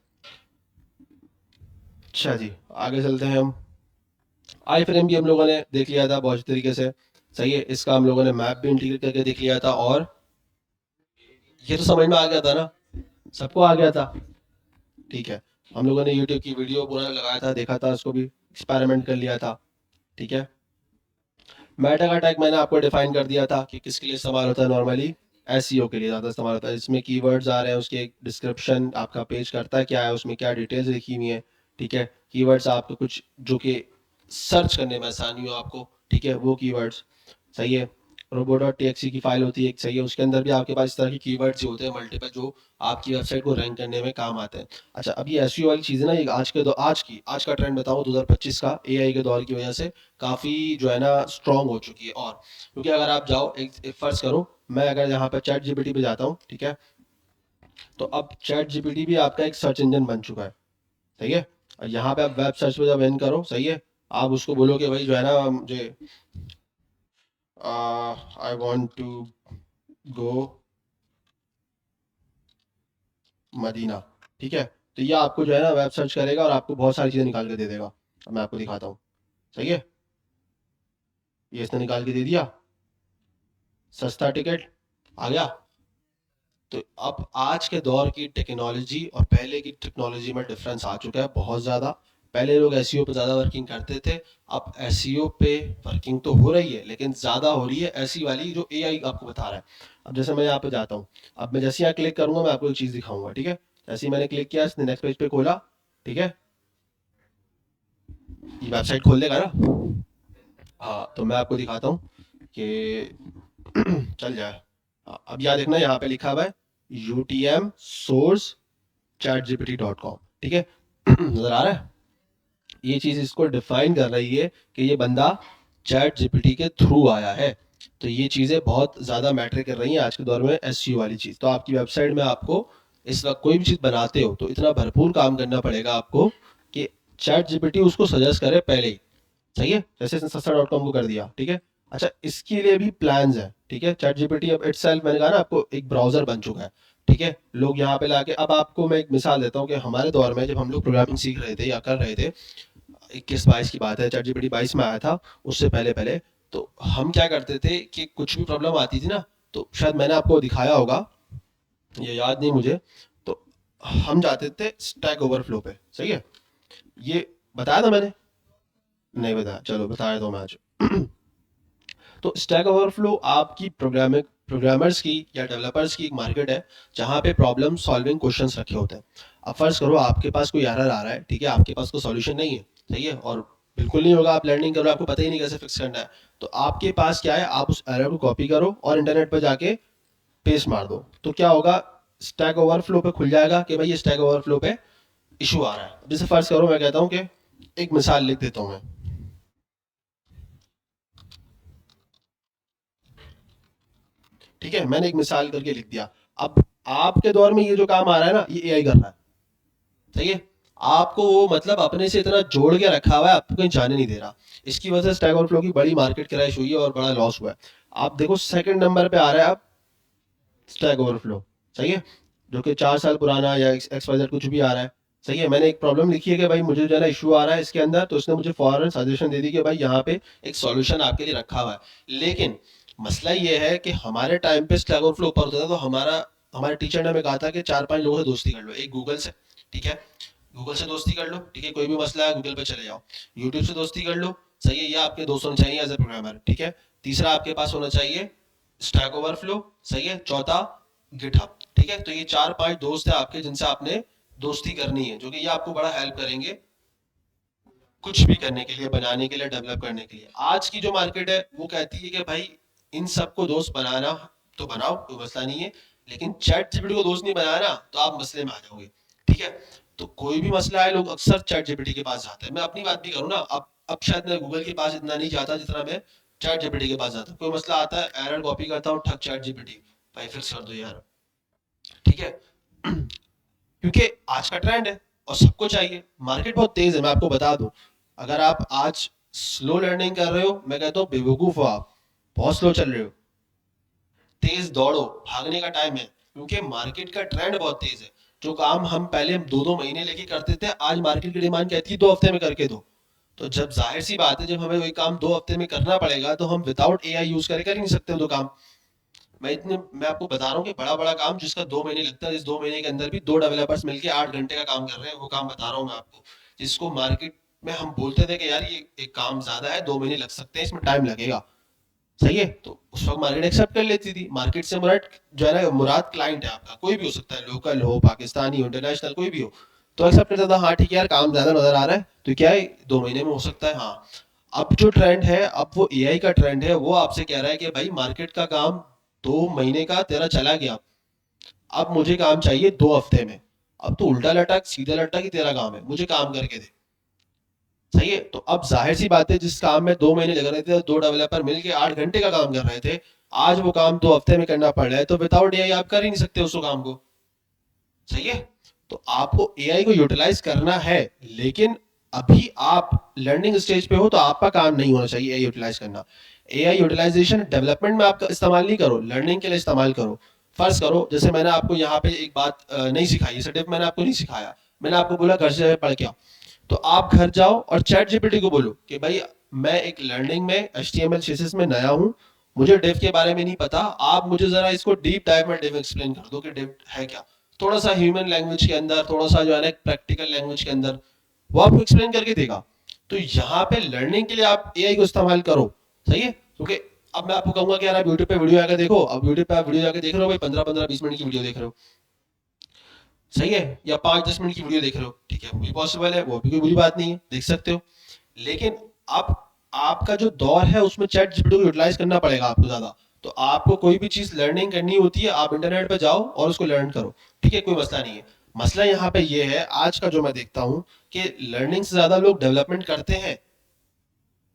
अच्छा जी, आगे चलते हैं हम। आई फ्रेम भी हम लोगों ने देख लिया था बहुत अच्छे तरीके से, सही है, इसका हम लोगों ने मैप भी इंटीग्रेट करके देख लिया था, और ये तो समझ में आ गया था ना, सबको आ गया था, ठीक है। हम लोगों ने यूट्यूब की वीडियो पूरा लगाया था, देखा था, उसको भी एक्सपेरिमेंट कर लिया था, ठीक है। मेटा का टैग मैंने आपको डिफाइन कर दिया था कि किसके लिए इस्तेमाल होता है, नॉर्मली एसईओ के लिए ज़्यादा इस्तेमाल होता है, इसमें कीवर्ड्स आ रहे हैं, उसके डिस्क्रिप्शन आपका पेज करता है क्या है, उसमें क्या डिटेल्स लिखी हुई है, ठीक है, कीवर्ड्स आपको कुछ जो कि सर्च करने में आसानी हो आपको, ठीक है, वो कीवर्ड्स, सही है। robo.txt की फाइल होती है एक, सही है, उसके अंदर भी आपके पास इस तरह की कीवर्ड्स होते हैं मल्टीपल, जो आपकी वेबसाइट को रैंक करने में काम आते हैं। अच्छा, अब ये एसईओ वाली चीज़ है ना, ये आज का ट्रेंड बताऊँ 2025 का, एआई के दौर की वजह से काफ़ी जो है ना स्ट्रॉन्ग हो चुकी है, और क्योंकि अगर आप जाओ एक फ़र्ज़ करो, मैं अगर यहाँ पर चैट जीपीटी पे जाता हूँ, ठीक है, तो अब चैट जीपीटी भी आपका एक सर्च इंजन बन चुका है, सही है। और यहाँ पे आप वेब सर्च पे जब इन करो, सही है, आप उसको बोलो कि भाई जो है ना मुझे I want to go Medina, ठीक है, तो ये आपको जो है ना वेब सर्च करेगा और आपको बहुत सारी चीज़ें निकाल के दे देगा। अब मैं आपको दिखाता हूँ, सही है, ये इसने निकाल के दे दिया, सस्ता टिकट आ गया। तो अब आज के दौर की टेक्नोलॉजी और पहले की टेक्नोलॉजी में डिफरेंस आ चुका है बहुत ज़्यादा। पहले लोग एसईओ पे ज़्यादा वर्किंग करते थे, अब एसईओ पे वर्किंग तो हो रही है लेकिन ज़्यादा हो रही है ऐसी वाली जो एआई आपको बता रहा है। अब जैसे मैं यहाँ पे जाता हूँ, अब मैं जैसे यहाँ क्लिक करूंगा मैं आपको एक चीज़ दिखाऊंगा, ठीक है, जैसे ही मैंने क्लिक किया इसने नेक्स्ट पेज पे खोला, ठीक है, ये वेबसाइट खोल देगा ना, हाँ, तो मैं आपको दिखाता हूँ कि चल जाए। हाँ, अब यहाँ देखना, यहाँ पे लिखा हुआ है UTM सोर्स chatgpt.com, ठीक है, नजर आ रहा है, ये चीज इसको डिफाइन कर रही है कि ये बंदा चैट जीपीटी के थ्रू आया है। तो ये चीजें बहुत ज्यादा मैटर कर रही हैं आज के दौर में, एसईओ वाली चीज। तो आपकी वेबसाइट में आपको इस वक्त कोई भी चीज बनाते हो तो इतना भरपूर काम करना पड़ेगा आपको कि चैट जीपीटी उसको सजेस्ट करे पहले ही, सही है, जैसे इसने sasta.com को कर दिया, ठीक है। अच्छा, इसके लिए भी प्लान्स है, ठीक है, चैट जीपीटी अब इटसेल्फ मैंने कहा ना आपको एक ब्राउजर बन चुका है, ठीक है, लोग यहाँ पे लाके, अब आपको मैं एक मिसाल देता हूँ कि हमारे दौर में जब हम लोग प्रोग्रामिंग सीख रहे थे या कर रहे थे, 21-22 की बात है, चैट जीपीटी 22 में आया था, उससे पहले पहले, तो हम क्या करते थे कि कुछ भी प्रॉब्लम आती थी ना, तो शायद मैंने आपको दिखाया होगा, ये याद नहीं मुझे, तो हम जाते थे स्टैक ओवरफ्लो पे, सही है, ये बताया था मैंने, नहीं बताया, चलो बताया तो मैं आज। तो स्टैक ओवरफ्लो आपकी प्रोग्रामर्स की या डेवलपर्स की एक मार्केट है जहाँ पे प्रॉब्लम सॉल्विंग क्वेश्चंस रखे होते हैं। अब फर्ज करो आपके पास कोई एरर आ रहा है, ठीक है, आपके पास कोई सॉल्यूशन नहीं है, सही है, और बिल्कुल नहीं होगा, आप लर्निंग करो, आपको पता ही नहीं कैसे फिक्स करना है, तो आपके पास क्या है, आप उस एरर को कॉपी करो और इंटरनेट पर जाके पेस्ट मार दो, तो क्या होगा, स्टैक ओवरफ्लो पे खुल जाएगा कि भाई ये स्टैक ओवरफ्लो पे इशू आ रहा है। जैसे फर्ज करो मैं कहता हूँ कि एक मिसाल लिख देता हूँ मैं, ठीक है, मैंने एक मिसाल करके लिख दिया। अब आपके दौर में ये जो काम आ रहा है ना, ये एआई कर रहा है, सही है। आपको वो मतलब अपने से इतना जोड़ के रखा हुआ है, आपको कहीं जाने नहीं दे रहा। इसकी वजह से स्टैक ओवरफ्लो की बड़ी मार्केट क्रैश हुई है और बड़ा लॉस हुआ है। आप देखो सेकंड नंबर पे आ रहा है अब स्टैक ओवरफ्लो, सही है, जो कि 4 साल पुराना या एक्स वाई जेड कुछ भी आ रहा है, सही है। मैंने एक प्रॉब्लम लिखी है कि भाई मुझे जो है ना इशू आ रहा है इसके अंदर, तो उसने मुझे फौरन सजेशन दे दी कि भाई यहाँ पे एक सॉल्यूशन आपके लिए रखा हुआ है। लेकिन मसला ये है कि हमारे टाइम पे स्टैक ओवरफ्लो ऊपर होता था तो हमारे टीचर ने हमें कहा था कि 4-5 लोगों से दोस्ती कर लो। एक गूगल से, ठीक है, गूगल से दोस्ती कर लो, ठीक है, कोई भी मसला है गूगल पे चले जाओ। यूट्यूब से दोस्ती कर लो, सही है, ये आपके दोस्त होने चाहिए एज ए प्रोग्रामर, ठीक है। तीसरा आपके पास होना चाहिए स्टैक ओवरफ्लो, सही है। चौथा गिटहब, ठीक है। तो ये 4-5 दोस्त है आपके जिनसे आपने दोस्ती करनी है, जो कि ये आपको बड़ा हेल्प करेंगे कुछ भी करने के लिए, बनाने के लिए, डेवलप करने के लिए। आज की जो मार्केट है वो कहती है कि भाई इन सबको दोस्त बनाना तो बनाओ, कोई मसला नहीं है, लेकिन चैट जीपीटी को दोस्त नहीं बनाया तो आप मसले में आ जाओगे, ठीक है। तो कोई भी मसला है लोग अक्सर चैट जीपीटी के पास जाते हैं। मैं अपनी बात भी करूँ ना, अब शायद मैं गूगल के पास इतना नहीं जाता जितना मैं चैट जीपीटी के पास जाता। कोई मसला आता है, एरर कॉपी करता हूँ, ठक चैट जीपीटी, भाई फिक्स कर दो यार, ठीक है। क्योंकि आज का ट्रेंड है और सबको चाहिए। मार्केट बहुत तेज है, मैं आपको बता दूं। अगर आप आज स्लो लर्निंग कर रहे हो, मैं कहता हूँ बेवकूफ हो आप, बहुत स्लो चल रहे हो। तेज दौड़ो, भागने का टाइम है, क्योंकि मार्केट का ट्रेंड बहुत तेज है। जो काम हम पहले 2-2 महीने लेके करते थे, आज मार्केट की डिमांड कहती है 2 हफ्ते में करके दो। तो जब जाहिर सी बात है, जब हमें वही काम 2 हफ्ते में करना पड़ेगा तो हम विदाउट एआई यूज करके कर ही नहीं सकते वो तो काम। मैं आपको बता रहा हूँ कि बड़ा बड़ा काम जिसका 2 महीने लगता है, इस 2 महीने के अंदर भी 2 डेवलपर्स मिलकर 8 घंटे का काम कर रहे हैं, वो काम बता रहा हूँ मैं आपको। जिसको मार्केट में हम बोलते थे कि यार ये एक काम ज्यादा है, 2 महीने लग सकते हैं, इसमें टाइम लगेगा, सही है। तो उस वक्त मार्केट एक्सेप्ट कर लेती थी। मार्केट से मुराद जो है ना, मुराद क्लाइंट है आपका, कोई भी हो सकता है, लोकल हो, पाकिस्तानी हो, इंटरनेशनल, कोई भी हो, तो एक्सेप्ट करता था। हाँ ठीक है यार, काम ज्यादा नजर आ रहा है तो क्या है 2 महीने में हो सकता है, हाँ। अब जो ट्रेंड है, अब वो एआई का ट्रेंड है, वो आपसे कह रहा है कि भाई मार्केट का काम 2 महीने का तेरा चला गया, अब मुझे काम चाहिए 2 हफ्ते में। अब तो उल्टा लटक सीधा लटक ही तेरा काम है, मुझे काम करके दे, सही है। तो अब जाहिर सी बात है, जिस काम में 2 महीने लग रहे थे, 2 डेवलपर मिलके 8 घंटे का काम कर रहे थे, आज वो काम 2 हफ्ते में करना पड़ रहा है। तो विदाउट एआई आप कर ही नहीं सकते उस काम को, सही है। तो आपको एआई को यूटिलाइज करना है, लेकिन अभी आप लर्निंग स्टेज पे हो तो आपका काम नहीं होना चाहिए एआई यूटिलाइज करना। एआई यूटिलाइजेशन डेवलपमेंट में आपका इस्तेमाल नहीं करो, लर्निंग के लिए इस्तेमाल करो। फर्ज करो जैसे मैंने आपको यहाँ पे एक बात नहीं सिखाई, इसे मैंने आपको नहीं सिखाया, मैंने आपको बोला घर से पढ़ के आओ। तो आप घर जाओ और चैट जीपीटी को बोलो कि भाई मैं एक लर्निंग में एचटीएमएल सीएसएस में नया हूँ, मुझे डेव के बारे में नहीं पता, आप मुझे जरा इसको डीप डाइव में डेव एक्सप्लेन कर दो कि डेव है क्या। थोड़ा सा ह्यूमन लैंग्वेज के अंदर, थोड़ा सा जो है ना प्रैक्टिकल लैंग्वेज के अंदर, वो आपको एक्सप्लेन करके देगा। तो यहाँ पे लर्निंग के लिए आप एआई को इस्तेमाल करो, सही है। क्योंकि अब मैं आपको कहूंगा कि यार आप यूट्यूब पे वीडियो आकर देखो, अब यूट्यूब पे आप वीडियो जाकर देख रहे हो भाई, 15-15-20 मिनट की वीडियो देख रहे हो, सही है, या 5-10 मिनट की वीडियो देख रहे हो, ठीक है, वो भी पॉसिबल है, वो भी कोई बुरी बात नहीं है, देख सकते हो। लेकिन अब आपका जो दौर है उसमें चैट जीपीटी को यूटिलाइज करना पड़ेगा आपको ज्यादा। तो आपको कोई भी चीज लर्निंग करनी होती है, आप इंटरनेट पे जाओ और उसको लर्न करो, ठीक है, कोई मसला नहीं है। मसला यहाँ पे ये है आज का जो मैं देखता हूँ कि लर्निंग से ज्यादा लोग डेवलपमेंट करते हैं।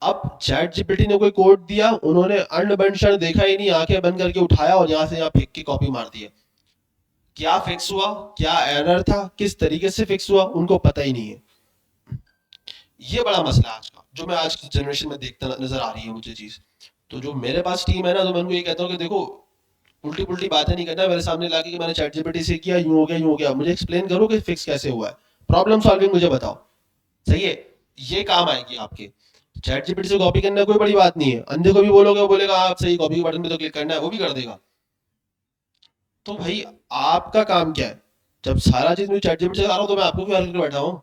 अब चैट जीपीटी ने कोई कोड दिया, उन्होंने अन्न बन क्षण देखा ही नहीं, आंखें बंद करके उठाया और यहाँ से यहाँ फेंक के कॉपी मार दी है। क्या फिक्स हुआ, क्या एरर था, किस तरीके से फिक्स हुआ, उनको पता ही नहीं है। ये बड़ा मसला है आज का, जो मैं आज की जनरेशन में देखता नजर आ रही है मुझे चीज। तो जो मेरे पास टीम है ना, तो मैं उनको ये कहता हूँ कि देखो उल्टी पुल्टी बातें नहीं करना, मेरे सामने लाके कि मैंने चैट जीपीटी से किया, यूं हो गया यूं हो गया, मुझे एक्सप्लेन करो कि फिक्स कैसे हुआ है, प्रॉब्लम सॉल्विंग मुझे बताओ, सही है। ये काम आएगी आपके। चैट जीपीटी से कॉपी करना कोई बड़ी बात नहीं है, अंधे को भी बोलोगे वो बोलेगा आप सही, कॉपी के बटन पे तो क्लिक करना है, वो भी कर देगा। तो भाई आपका काम क्या है? जब सारा चीज मुझे चैट जीपीटी से करा रहा हूँ तो मैं आपको क्यों करके बैठा हूँ?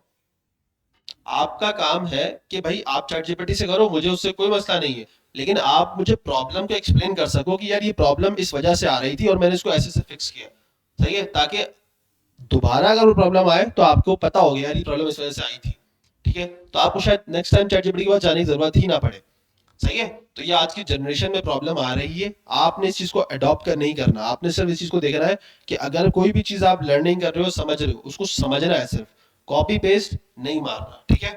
आपका काम है कि भाई आप चैट जीपीटी से करो, मुझे उससे कोई मसला नहीं है, लेकिन आप मुझे प्रॉब्लम को एक्सप्लेन कर सको कि यार ये प्रॉब्लम इस वजह से आ रही थी और मैंने इसको ऐसे से फिक्स किया, सही है, ताकि दोबारा अगर वो प्रॉब्लम आए तो आपको पता हो गया यार ये प्रॉब्लम इस वजह से आई थी, ठीक है। तो आपको शायद नेक्स्ट टाइम चैट जीपीटी के पास जाने की जरूरत ही ना पड़े, सही है। तो ये आज की जनरेशन में प्रॉब्लम आ रही है। आपने इस चीज को अडॉप्ट कर नहीं करना, आपने सिर्फ इस चीज को देखना है कि अगर कोई भी चीज आप लर्निंग कर रहे हो, समझ रहे हो, उसको समझना है, सिर्फ कॉपी पेस्ट नहीं मारना। ठीक है,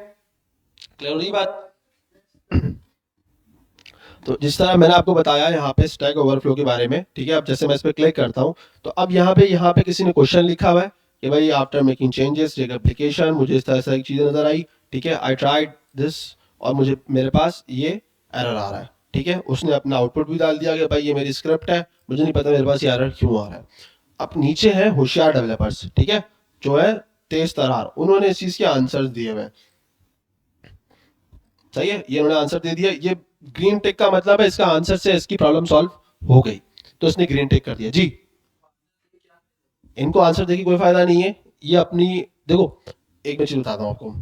क्लियर हो रही बात? तो जिस तरह मैंने आपको बताया यहाँ पे स्टैक ओवरफ्लो के बारे में, ठीक है, अब जैसे मैं इस पर क्लिक करता हूँ तो अब यहाँ पे किसी ने क्वेश्चन लिखा हुआ है कि भाई after making changes take application, मुझे इस तरह से चीज़ें नजर आई। ठीक है, आई ट्राइड दिस और मुझे मेरे पास ये एरर आ रहा है। ठीक है, उसने अपना आउटपुट भी डाल दिया कि भाई ये मेरी स्क्रिप्ट है, मुझे नहीं पता मेरे पास ये एरर क्यों आ रहा है। अब नीचे है होशियार डेवलपर्स, ठीक है, जो है तेज तरार, उन्होंने इस चीज़ के आंसर्स दिए हुए हैं। सही है, ये उन्होंने आंसर दे दिया। ये ग्रीन टिक का मतलब है इसका आंसर से इसकी प्रॉब्लम सॉल्व हो गई, तो इसने ग्रीन टिक कर दिया जी। इनको आंसर देके कोई फायदा नहीं है। ये अपनी, देखो एक मैं चीज बताता हूँ आपको,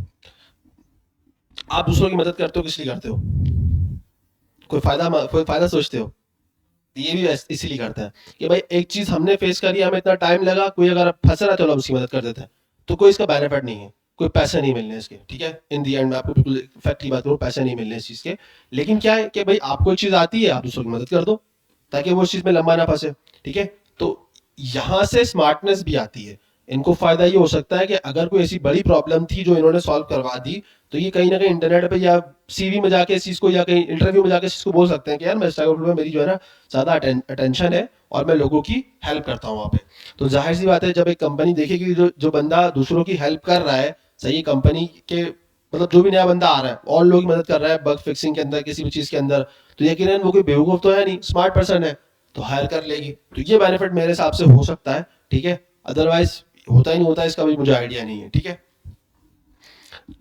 आप दूसरों की मदद करते हो किस लिए करते हो? कोई फायदा सोचते हो? ये भी इसीलिए करते हैं कि भाई एक चीज हमने फेस करी, हमें इतना टाइम लगा, कोई अगर फंस रहा है तो हम उसकी मदद कर देते हैं, तो कोई इसका बेनिफिट नहीं है, कोई पैसे नहीं मिलने इसके। ठीक है, इन दी एंड मैं आपको बिल्कुल फैक्ट की बात करूँ, पैसे नहीं मिलने इस चीज के। लेकिन क्या है कि भाई आपको एक चीज आती है, आप दूसरों की मदद कर दो ताकि वो उस चीज में लंबा ना फंसे। ठीक है, तो यहाँ से स्मार्टनेस भी आती है। इनको फायदा ये हो सकता है कि अगर कोई ऐसी बड़ी प्रॉब्लम थी जो इन्होंने सॉल्व करवा दी, तो ये कहीं ना कहीं इंटरनेट पे या सीवी में जाके इस चीज को, या कहीं इंटरव्यू में जाके इस चीज को बोल सकते हैं कि यार मैं स्टैक ओवरफ्लो में मेरी जो है ना ज्यादा अटेंशन है और मैं लोगों की हेल्प करता हूँ वहाँ पे। तो जाहिर सी बात है, जब एक कंपनी देखेगी जो जो बंदा दूसरों की हेल्प कर रहा है, सही कंपनी के मतलब जो भी नया बंदा आ रहा है और लोग की मदद कर रहा है बग फिक्सिंग के अंदर, किसी भी चीज के अंदर, तो यकीनन वो कोई बेवकूफ तो है नहीं, स्मार्ट पर्सन है, तो हायर कर लेगी। तो ये बेनिफिट मेरे हिसाब से हो सकता है। ठीक है, अदरवाइज होता ही नहीं होता, इसका भी मुझे आइडिया नहीं है। ठीक है,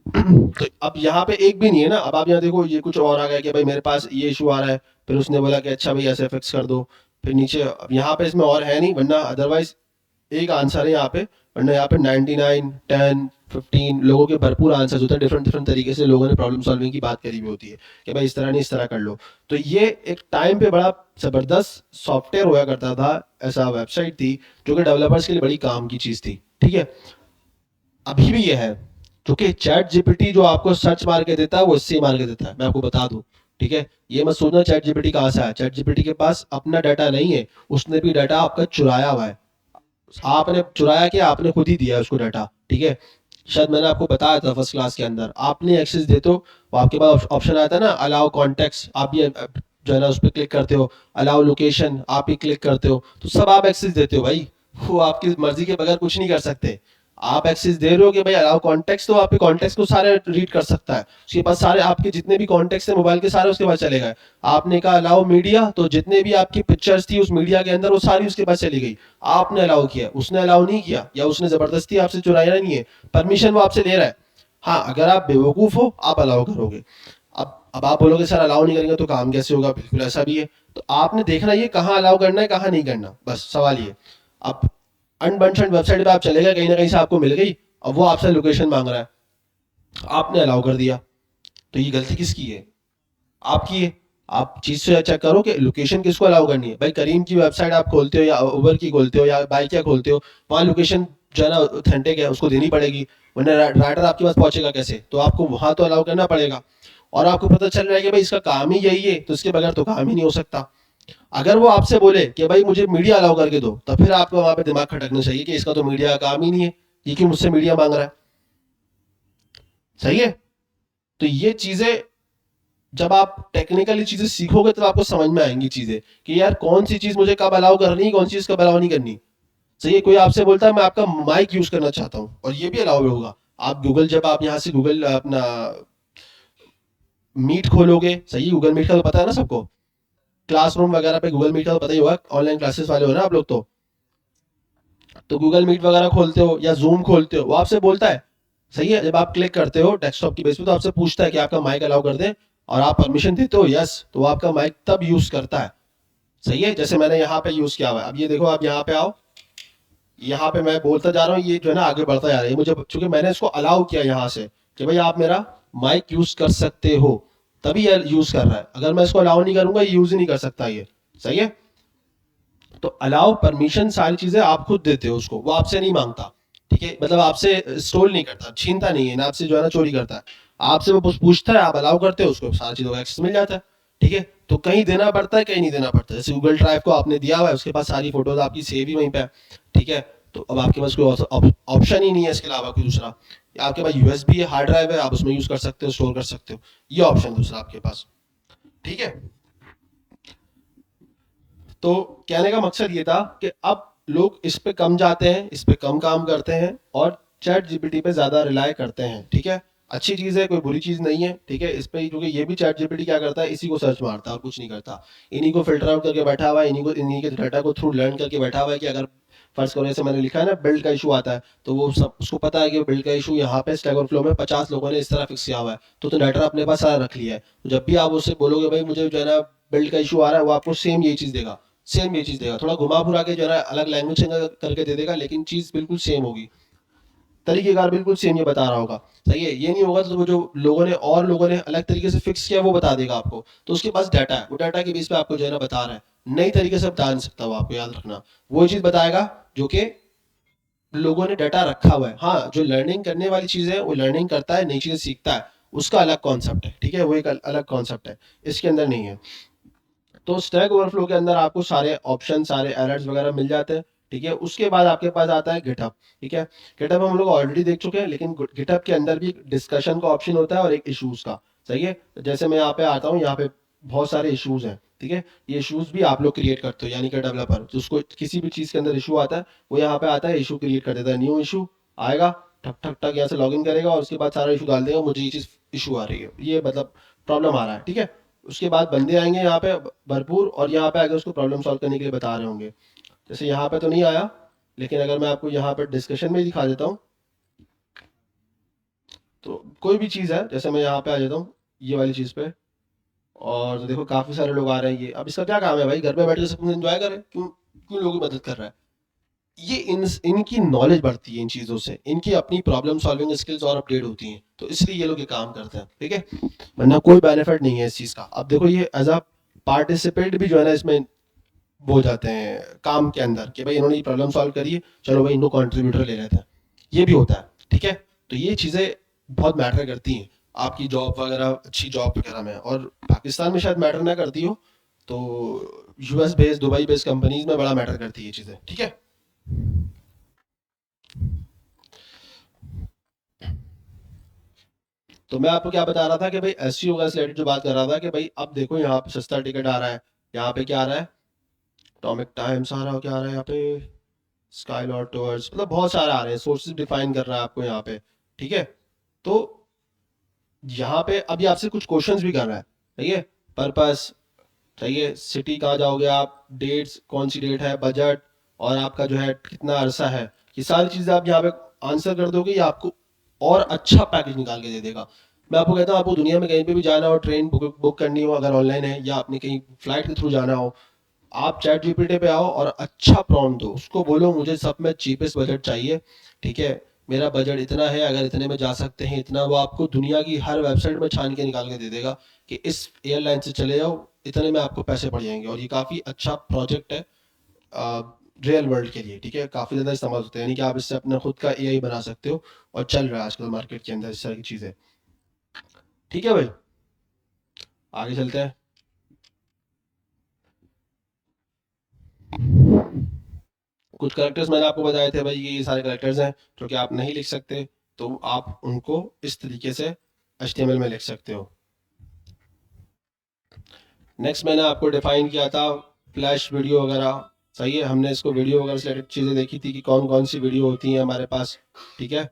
तो अब यहाँ पे एक भी नहीं है ना। अब आप यहाँ देखो, ये कुछ और आ गया कि भाई मेरे पास ये इशू आ रहा है, फिर उसने बोला कि अच्छा भाई ऐसे फिक्स कर दो, फिर नीचे अब यहाँ पे इसमें और है नहीं, वरना अदरवाइज एक आंसर है यहाँ पे, वरना यहाँ पे 99 10 15 लोगों के भरपूर आंसर्स होते हैं, डिफरेंट डिफरेंट तरीके से लोगों ने प्रॉब्लम सॉल्विंग की बात करी हुई होती है कि भाई इस तरह नहीं इस तरह कर लो। तो ये एक टाइम पे बड़ा जबरदस्त सॉफ्टवेयर हुआ करता था, ऐसा वेबसाइट थी जो कि डेवलपर्स के लिए बड़ी काम की चीज थी। ठीक है, अभी भी ये है, क्योंकि चैट जीपीटी जो आपको सर्च मार के देता है वो इससे मार के देता है, मैं आपको बता दूं। ठीक है, ये मत सोचना चैट जीपीटी कहाँ से आया, चैट जीपीटी के पास अपना डाटा नहीं है, उसने भी डाटा आपका चुराया हुआ है। आपने चुराया कि आपने खुद ही दिया है उसको डाटा। ठीक है, शायद मैंने आपको बताया था फर्स्ट क्लास के अंदर, आपने एक्सेस देते हो, वो आपके पास ऑप्शन आता है ना अलाउ कॉन्टेक्ट्स, आप ये जो है ना उस पर क्लिक करते हो, अलाउ लोकेशन आप ही क्लिक करते हो, तो सब आप एक्सेस देते हो भाई, वो आपकी मर्जी के बगैर कुछ नहीं कर सकते। आप एक्सेस दे रहे हो कि भाई अलाउ कॉन्टेक्ट्स, तो आपके कॉन्टेक्ट्स को सारे रीड कर सकता है, उसके पास सारे आपके जितने भी कॉन्टेक्ट्स है मोबाइल के सारे उसके पास चले गए। आपने कहा अलाउ मीडिया, तो जितने भी आपकी पिक्चर्स थी उस मीडिया के अंदर वो सारी उसके पास चली गई। आपने अलाउ किया, उसने अलाउ नहीं किया, या उसने जबरदस्ती आपसे चुराया नहीं है, परमिशन वो आपसे ले रहा है। हाँ, अगर आप बेवकूफ हो आप अलाउ करोगे। अब आप बोलोगे सर अलाउ नहीं करेंगे तो काम कैसे होगा, बिल्कुल ऐसा भी है। तो आपने देखना ये कहाँ अलाउ करना है कहाँ नहीं करना, बस सवाल ये। अब अनबंशर्ड वेबसाइट पे आप चले गए, कहीं ना कहीं से आपको मिल गई, अब वो आपसे लोकेशन मांग रहा है, आपने अलाउ कर दिया, तो ये गलती किसकी है? आपकी है। आप चीज से चेक करो कि लोकेशन किसको अलाउ करनी है। भाई करीम की वेबसाइट आप खोलते हो या उबर की खोलते हो या बाइक या खोलते हो, वहाँ लोकेशन जो है ना ऑथेंटिक है उसको देनी पड़ेगी, वरना राइडर आपके पास पहुंचेगा कैसे, तो आपको वहां तो अलाउ करना पड़ेगा। और आपको पता चल रहा है कि भाई इसका काम ही यही है, तो इसके बगैर तो काम ही नहीं हो सकता। अगर वो आपसे बोले कि भाई मुझे मीडिया अलाउ करके दो, तो फिर आपको वहां पे दिमाग खटकना चाहिए कि इसका तो मीडिया का काम ही नहीं है, ये क्यों मुझसे मीडिया मांग रहा है। सही है, तो ये चीजें जब आप टेक्निकली चीजें सीखोगे तो आपको समझ में आएंगी चीजें कि यार कौन सी चीज मुझे कब अलाउ करनी, कौन सी चीज कब अलाउ नहीं करनी। सही है, कोई आपसे बोलता है मैं आपका माइक यूज करना चाहता हूँ, और ये भी अलाउ होगा। आप गूगल, जब आप यहाँ से गूगल अपना मीट खोलोगे, सही है, गूगल मीट का तो पता है ना सबको, क्लासरूम वगैरह पे गूगल मीट का तो पता ही होगा, ऑनलाइन क्लासेस वाले हो ना आप लोग, तो गूगल मीट वगैरह खोलते हो या जूम खोलते हो, वो आपसे बोलता है, सही है, जब आप क्लिक करते हो डेस्कटॉप की बेस पे तो आपसे पूछता है कि आपका माइक अलाउ कर दें, और आप परमिशन देते हो यस, तो वो आपका माइक तब यूज करता है। सही है, जैसे मैंने यहाँ पे यूज किया हुआ है। अब ये देखो, आप यहाँ पे आओ, यहाँ पे मैं बोलता जा रहा हूँ, ये जो है ना आगे बढ़ता जा रहा है मुझे, चूंकि मैंने इसको अलाउ किया यहाँ से कि भाई आप मेरा माइक यूज कर सकते हो, तभी ये यूज कर रहा है। अगर मैं इसको अलाउ नहीं करूंगा ये यूज ही नहीं कर सकता ये। सही है, तो अलाउ परमिशन सारी चीजें आप खुद देते हो उसको, वो आपसे नहीं मांगता। ठीक है, मतलब आपसे स्टोल नहीं करता, छीनता नहीं है ना आपसे, जो है ना चोरी करता है, आपसे वो पूछता है, आप अलाउ करते हो उसको, सारी चीजों का एक्सेस मिल जाता है। ठीक है, तो कहीं देना पड़ता है, कहीं नहीं देना पड़ता। जैसे गूगल ड्राइव को आपने दिया हुआ है, उसके पास सारी फोटोज आपकी सेव ही वहीं पे है, ठीक है, तो अब आपके पास कोई ऑप्शन ही नहीं है इसके अलावा कोई दूसरा। या आपके पास यूएसबी है, हार्ड ड्राइव है, आप उसमें यूज कर सकते हो, स्टोर कर सकते हो, ये ऑप्शन दूसरा आपके पास, ठीक है। तो कहने का मकसद ये था कि अब लोग इस पे कम जाते हैं, इस पे कम काम करते हैं और चैट जीपीटी पे ज्यादा रिलाय करते हैं, ठीक है। अच्छी चीज है, कोई बुरी चीज नहीं है, ठीक है। इस पे क्योंकि ये भी चैट जीपीटी क्या करता है, इसी को सर्च मारता है और कुछ नहीं करता। इन्हीं को फिल्टर आउट करके बैठा हुआ है, इन्हीं के डाटा को थ्रू लर्न करके बैठा हुआ है कि अगर फर्स्ट करो जैसे मैंने लिखा है ना बिल्ड का इशू आता है, तो वो सब उसको पता है कि बिल्ड का इशू यहाँ पे स्टैक ओवरफ्लो में 50 लोगों ने इस तरह फिक्स किया हुआ है, तो डाटा अपने पास सारा रख लिया है। तो जब भी आप उससे बोलोगे भाई मुझे जो है ना बिल्ड का इशू आ रहा है, वो आपको सेम यही चीज देगा, सेम ये चीज देगा, थोड़ा घुमा फिरा के जो है अलग लैंग्वेज करके दे देगा, लेकिन चीज बिल्कुल सेम होगी, तरीकेकार बिल्कुल सेम ये बता रहा होगा। सही है, ये नहीं होगा तो वो जो लोगों ने अलग तरीके से फिक्स किया वो बता देगा आपको, तो उसके पास डाटा है, वो डाटा के बेस पे आपको जो है ना बता रहा है, नई तरीके से बता नहीं सकता वो आपको, याद रखना। वो चीज बताएगा जो कि लोगों ने डाटा रखा हुआ है। हाँ, जो लर्निंग करने वाली चीज है वो लर्निंग करता है, नई चीजें सीखता है, उसका अलग कॉन्सेप्ट है, ठीक है, वो एक अलग कॉन्सेप्ट है, इसके अंदर नहीं है। तो स्टैक ओवरफ्लो के अंदर आपको सारे ऑप्शन, सारे एरर्स वगैरह मिल जाते हैं, ठीक है। उसके बाद आपके पास आता है गिटहब, ठीक है। गिटहब हम लोग ऑलरेडी देख चुके हैं, लेकिन गिटहब के अंदर भी डिस्कशन का ऑप्शन होता है और एक इश्यूज का, सही है। तो जैसे मैं यहाँ पे आता हूँ, यहाँ पे बहुत सारे इश्यूज हैं, ठीक है। ये इश्यूज भी आप लोग क्रिएट करते हो, यानी कि डेवलपर जिसको किसी भी चीज के अंदर इशू आता है, वो यहाँ पे आता है, इशू क्रिएट कर देता है, न्यू इशू आएगा, ठक ठक ठक यहाँ से लॉग इन करेगा और उसके बाद सारा इशू डाल देगा, मुझे ये चीज इशू आ रही है, ये मतलब प्रॉब्लम आ रहा है, ठीक है। उसके बाद बंदे आएंगे यहाँ पे भरपूर, और यहाँ पे आगे उसको प्रॉब्लम सॉल्व करने के लिए बता रहे होंगे। जैसे यहाँ पे तो नहीं आया, लेकिन अगर मैं आपको यहाँ पे डिस्कशन में ही दिखा देता हूँ, तो कोई भी चीज़ है, जैसे मैं यहाँ पे आ जाता हूँ ये वाली चीज़ पे, और तो देखो काफ़ी सारे लोग आ रहे हैं। ये अब इसका क्या काम है भाई, घर में बैठ के सब एंजॉय करें, क्यों क्यों लोगों की मदद कर रहा है। ये इनकी नॉलेज बढ़ती है इन चीज़ों से, इनकी अपनी प्रॉब्लम सॉल्विंग स्किल्स और अपडेट होती हैं, तो इसलिए ये लोग ये काम करते हैं, ठीक है। वरना कोई बेनिफिट नहीं है इस चीज़ का। अब देखो ये एज अ पार्टिसिपेट भी जो है ना इसमें वो जाते हैं काम के अंदर, कि भाई इन्होंने ये प्रॉब्लम सॉल्व करी है, चलो भाई इनको कंट्रीब्यूटर ले लेते हैं, ये भी होता है, ठीक है। तो ये चीज़ें बहुत मैटर करती हैं आपकी जॉब वगैरह, अच्छी जॉब वगैरह में, और पाकिस्तान में शायद मैटर ना करती हो, तो US based, Dubai based companies में बड़ा मैटर करती है ये चीज़ें, ठीक है। तो मैं आपको क्या बता रहा था कि भाई एसईओ वगैरह से रिलेटेड जो बात कर रहा था, कि भाई अब देखो यहाँ पे सस्ता टिकट आ रहा है, यहाँ पे क्या आ रहा है, टॉमिक टाइम्स आ रहा है, क्या आ रहा है यहाँ पे, स्काई लॉर्ड टूवर्स, मतलब बहुत सारे आ रहे हैं, सोर्सेज डिफाइन कर रहा है आपको यहाँ पे, ठीक है। तो यहाँ पे अभी आपसे कुछ क्वेश्चंस भी कर रहा है, ठीक है, पर्पस, सही है, सिटी कहाँ जाओगे आप, डेट्स कौन सी डेट है, बजट, और आपका जो है कितना अरसा है, ये सारी चीज़ें आप यहाँ पे आंसर कर दोगे, ये आपको और अच्छा पैकेज निकाल के दे देगा। मैं आपको कहता हूँ, आपको दुनिया में कहीं पे भी जाना हो, ट्रेन बुक करनी हो अगर ऑनलाइन है, या आपने कहीं फ्लाइट के थ्रू जाना हो, आप चैट जीपीटी पे आओ और अच्छा प्रॉम्प्ट दो उसको, बोलो मुझे सब में चीपेस्ट बजट चाहिए, ठीक है, मेरा बजट इतना है, अगर इतने में जा सकते हैं इतना, वो आपको दुनिया की हर वेबसाइट में छान के निकाल के दे देगा कि इस एयरलाइन से चले जाओ, इतने में आपको पैसे पड़ जाएंगे। और ये काफ़ी अच्छा प्रोजेक्ट है रियल वर्ल्ड के लिए, ठीक है, काफ़ी ज़्यादा इस्तेमाल होता है, यानी कि आप इससे अपना खुद का एआई बना सकते हो, और चल रहा है आजकल मार्केट के अंदर इस तरह की चीज़ें, ठीक है भाई, आगे चलते हैं। कुछ करेक्टर्स मैंने आपको बताए थे भाई, ये सारे करेक्टर्स हैं जो कि आप नहीं लिख सकते, तो आप उनको इस तरीके से HTML में लिख सकते हो। नेक्स्ट मैंने आपको डिफाइन किया था फ्लैश वीडियो वगैरह, सही है, हमने इसको वीडियो वगैरह से रिलेटेड चीज़ें देखी थी कि कौन कौन सी वीडियो होती हैं हमारे पास, ठीक है।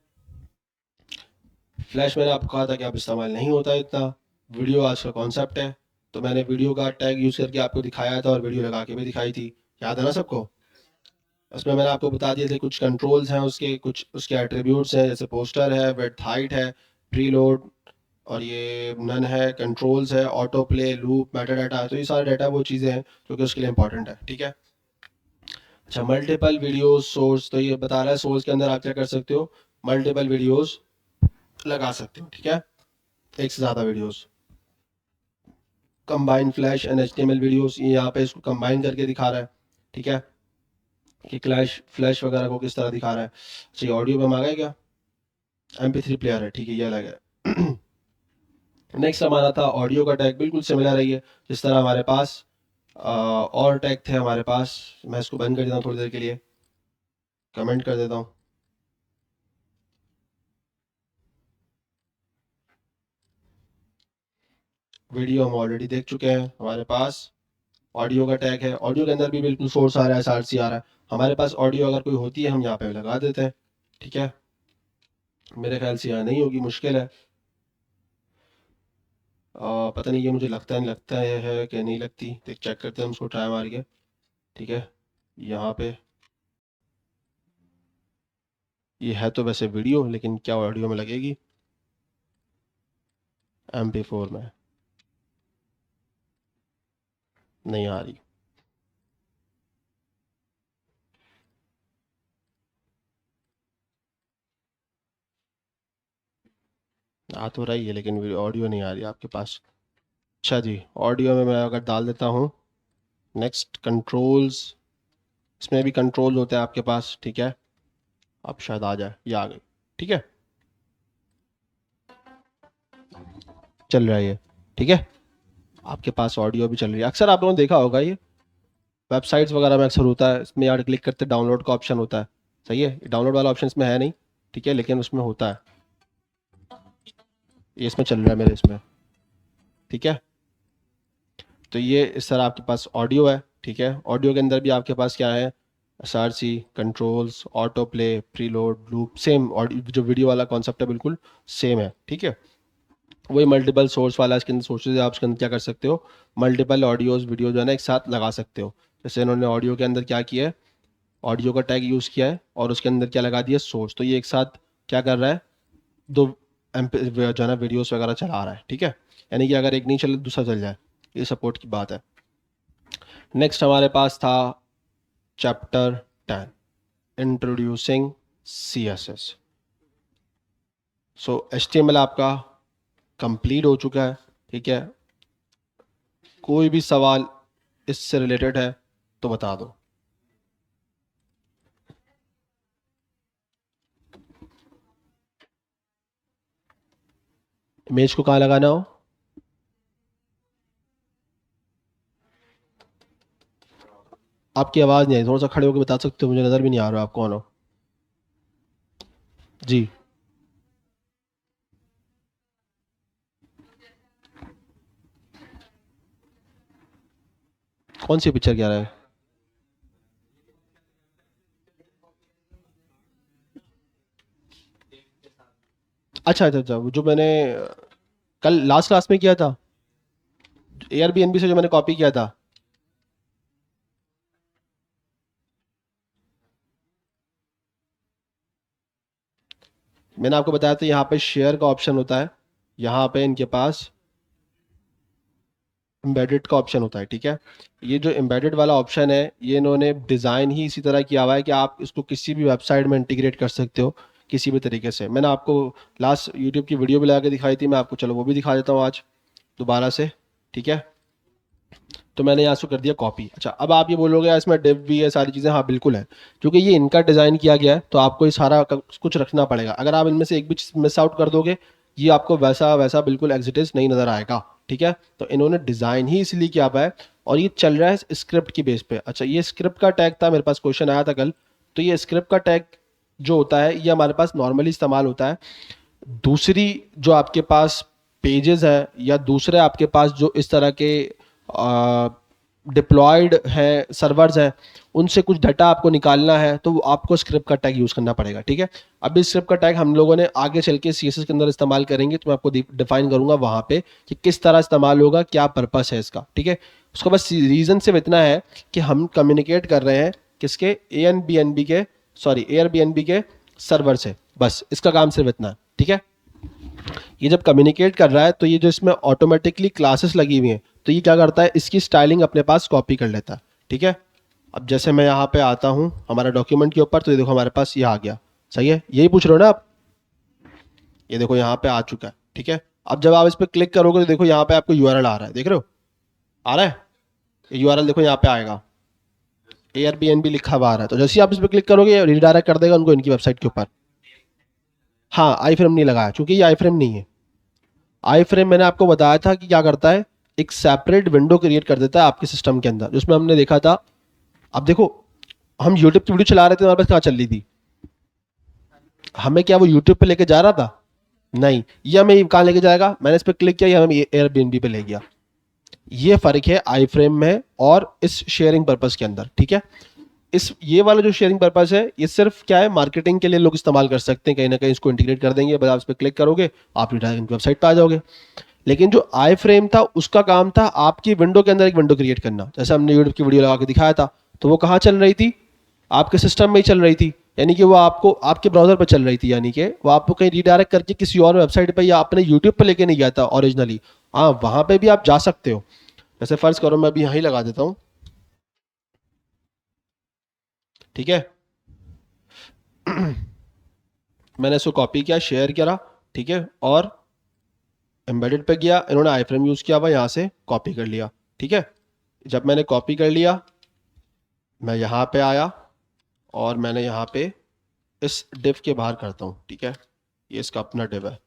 फ्लैश मैंने आपको कहा था कि आप इस्तेमाल नहीं होता है इतना, वीडियो आज का कॉन्सेप्ट है, तो मैंने वीडियो का टैग यूज़ करके आपको दिखाया था और वीडियो लगा के भी दिखाई थी, याद है ना सबको। उसमें मैंने आपको बता दिए थे कुछ कंट्रोल्स हैं उसके, कुछ उसके एट्रीब्यूट्स हैं, जैसे पोस्टर है, विड्थ हाइट है, प्रीलोड, और ये नन है, कंट्रोल्स है, auto play, loop, Meta data, तो ये सारे डाटा वो चीज़ें हैं जो कि उसके लिए इंपॉर्टेंट है, ठीक है। अच्छा, मल्टीपल वीडियोस सोर्स, तो ये बता रहा है सोर्स के अंदर आप क्या कर सकते हो, मल्टीपल वीडियोस लगा सकते हो, ठीक है, एक से ज़्यादा videos. Combine flash and HTML videos, ये यहाँ पे इसको कंबाइन करके दिखा रहा है, ठीक है, कि क्लैश फ्लैश वगैरह को किस तरह दिखा रहा है। अच्छा, ये ऑडियो में आ गया क्या, MP3 प्लेयर है, ठीक है, ये अलग है। नेक्स्ट हमारा था ऑडियो का टैग, बिल्कुल सिमिलर है ये, जिस तरह हमारे पास और टैग थे हमारे पास। मैं इसको बंद कर देता हूँ थोड़ी देर के लिए, कमेंट कर देता हूँ। वीडियो हम ऑलरेडी देख चुके हैं, हमारे पास ऑडियो का टैग है, ऑडियो के अंदर भी बिल्कुल सोर्स आ रहा है, SRC आ रहा है। हमारे पास ऑडियो अगर कोई होती है हम यहाँ पे लगा देते हैं, ठीक है। मेरे ख्याल से यहाँ नहीं होगी, मुश्किल है। पता नहीं, ये मुझे लगता है कि नहीं लगती, देख चेक करते हैं हम उसको ट्राई मार के, ठीक है। यहाँ पे ये है तो वैसे वीडियो, लेकिन क्या ऑडियो में लगेगी? MP4 में नहीं आ रही। आ तो रही है लेकिन ऑडियो नहीं आ रही आपके पास। अच्छा जी, ऑडियो में मैं अगर डाल देता हूँ, नेक्स्ट कंट्रोल्स, इसमें भी कंट्रोल होते हैं आपके पास, ठीक है। अब शायद आ जाए, ये आ गई, ठीक है, चल रहा है ये, ठीक है। आपके पास ऑडियो भी चल रही है। अक्सर आप लोगों ने देखा होगा ये वेबसाइट्स वगैरह में अक्सर होता है, इसमें यार क्लिक करते डाउनलोड का ऑप्शन होता है, सही है। डाउनलोड वाला ऑप्शन इसमें है नहीं, ठीक है, लेकिन उसमें होता है। ये इसमें चल रहा है मेरे इसमें, ठीक है। तो ये इस तरह आपके पास ऑडियो है, ठीक है। ऑडियो के अंदर भी आपके पास क्या है? SRC, controls, auto play, preload, loop, same audio जो वीडियो वाला कॉन्सेप्ट है बिल्कुल सेम है, ठीक है। वही मल्टीपल सोर्स वाला इसके अंदर सोर्सेज आप इसके अंदर क्या कर सकते हो, मल्टीपल ऑडियोज वीडियो जो है ना एक साथ लगा सकते हो। जैसे इन्होंने ऑडियो के अंदर क्या किया है, ऑडियो का टैग यूज़ किया है और उसके अंदर क्या लगा दिया, सोर्स। तो ये एक साथ क्या कर रहा है, दो जो है ना वीडियोस वगैरह चला रहा है, ठीक है। यानी कि अगर एक नहीं चले दूसरा चल जाए, ये सपोर्ट की बात है। नेक्स्ट हमारे पास था चैप्टर 10, इंट्रोड्यूसिंग CSS। सो HTML आपका कंप्लीट हो चुका है, ठीक है। कोई भी सवाल इससे रिलेटेड है तो बता दो। इमेज को कहाँ लगाना हो? आपकी आवाज़ नहीं आई, थोड़ा सा खड़े होकर बता सकते हो? मुझे नज़र भी नहीं आ रहा आप कौन हो। जी, कौन सी पिक्चर कह रहा है? अच्छा अच्छा अच्छा, वो जो मैंने कल लास्ट क्लास में किया था, Airbnb से जो मैंने कॉपी किया था। मैंने आपको बताया था यहाँ पे शेयर का ऑप्शन होता है, यहाँ पे इनके पास एम्बेडेड का ऑप्शन होता है, ठीक है। ये जो एम्बेडेड वाला ऑप्शन है ये इन्होंने डिज़ाइन ही इसी तरह किया हुआ है कि आप इसको किसी भी वेबसाइट में इंटीग्रेट कर सकते हो किसी भी तरीके से। मैंने आपको लास्ट यूट्यूब की वीडियो भी लगा के दिखाई थी, मैं आपको चलो वो भी दिखा देता हूँ आज दोबारा से, ठीक है। तो मैंने यहाँ से कर दिया कॉपी। अच्छा, अब आप ये बोलोगे यार इसमें डिव भी है सारी चीज़ें, हाँ बिल्कुल है, क्योंकि ये इनका डिज़ाइन किया गया है तो आपको ये सारा कुछ रखना पड़ेगा। अगर आप इनमें से एक भी चीज़ मिस आउट कर दोगे, ये आपको वैसा वैसा बिल्कुल एग्ज इट इज़ नहीं नज़र आएगा, ठीक है। तो इन्होंने डिज़ाइन ही इसलिए किया हुआ है और ये चल रहा है स्क्रिप्ट की बेस पे। अच्छा, ये स्क्रिप्ट का टैग था, मेरे पास क्वेश्चन आया था कल। तो ये स्क्रिप्ट का टैग जो होता है ये हमारे पास नॉर्मली इस्तेमाल होता है दूसरी जो आपके पास पेजेस है या दूसरे आपके पास जो इस तरह के डिप्लॉयड है सर्वर्स है, उनसे कुछ डाटा आपको निकालना है तो वो आपको स्क्रिप्ट का टैग यूज़ करना पड़ेगा, ठीक है। अब इस स्क्रिप्ट का टैग हम लोगों ने आगे चल के CSS के अंदर इस्तेमाल करेंगे, तो मैं आपको डिफाइन करूंगा वहाँ पे कि किस तरह इस्तेमाल होगा, क्या पर्पस है इसका, ठीक है। उसका बस रीज़न सिर्फ इतना है कि हम कम्युनिकेट कर रहे हैं किसके, Airbnb के सर्वर से, बस इसका काम सिर्फ इतना है, ठीक है। ये जब कम्युनिकेट कर रहा है तो ये जो इसमें ऑटोमेटिकली क्लासेस लगी हुई हैं, तो ये क्या करता है, इसकी स्टाइलिंग अपने पास कॉपी कर लेता है, ठीक है। अब जैसे मैं यहाँ पे आता हूँ हमारा डॉक्यूमेंट के ऊपर, तो ये देखो हमारे पास ये आ गया, सही है, यही पूछ रहे हो ना आप? ये देखो यहाँ पे आ चुका है, ठीक है। अब जब आप इस पर क्लिक करोगे तो देखो यहाँ पे आपको URL आ रहा है, देख रहे हो, आ रहा है URL, देखो यहाँ पे आएगा Airbnb लिखा हुआ आ रहा है। तो जैसे ही आप इस पर क्लिक करोगे रिडायरेक्ट कर देगा उनको इनकी वेबसाइट के ऊपर। हाँ, आई फ्रेम नहीं लगाया क्योंकि ये आई फ्रेम नहीं है, आई फ्रेम मैंने आपको बताया था कि क्या करता है, एक सेपरेट विंडो क्रिएट कर देता है आपके सिस्टम के अंदर, जिसमें हमने देखा था। अब देखो, हम यूट्यूब की वीडियो चला रहे थे, हमारे पास कहाँ चल रही थी, हमें क्या वो यूट्यूब पे लेके जा रहा था? नहीं, ये हमें कहाँ लेके जाएगा, मैंने इस पर क्लिक किया, ये हमें एयरबीएनबी पे ले गया। ये फर्क है आई फ्रेम में और इस शेयरिंग पर्पस के अंदर, ठीक है। इस ये वाला जो शेयरिंग पर्पस है, ये सिर्फ क्या है, मार्केटिंग के लिए लोग इस्तेमाल कर सकते हैं, कहीं ना कहीं इसको इंटीग्रेट कर देंगे, बस आप इस पर क्लिक करोगे, आप डायरेक्ट वेबसाइट पे आ जाओगे। लेकिन जो आई फ्रेम था, उसका काम था आपकी विंडो के अंदर एक विंडो क्रिएट करना, जैसे हमने यूट्यूब की वीडियो लगा के दिखाया था। तो वो कहाँ चल रही थी, आपके सिस्टम में ही चल रही थी, यानी कि वो आपको आपके ब्राउजर पर चल रही थी, यानी कि वो आपको कहीं रिडायरेक्ट करके किसी और वेबसाइट पर या अपने यूट्यूब पर लेके नहीं गया था ओरिजिनली। हाँ, वहाँ पे भी आप जा सकते हो। जैसे फर्ज करो मैं अभी यहाँ ही लगा देता हूँ, ठीक है। मैंने इसको कॉपी किया, शेयर करा, ठीक है, और एम्बेडेड पे गया, इन्होंने आई फ्रेम यूज़ किया हुआ, यहाँ से कॉपी कर लिया, ठीक है। जब मैंने कॉपी कर लिया, मैं यहाँ पे आया और मैंने यहाँ पे इस डिव के बाहर करता हूँ, ठीक है। ये इसका अपना डिव है,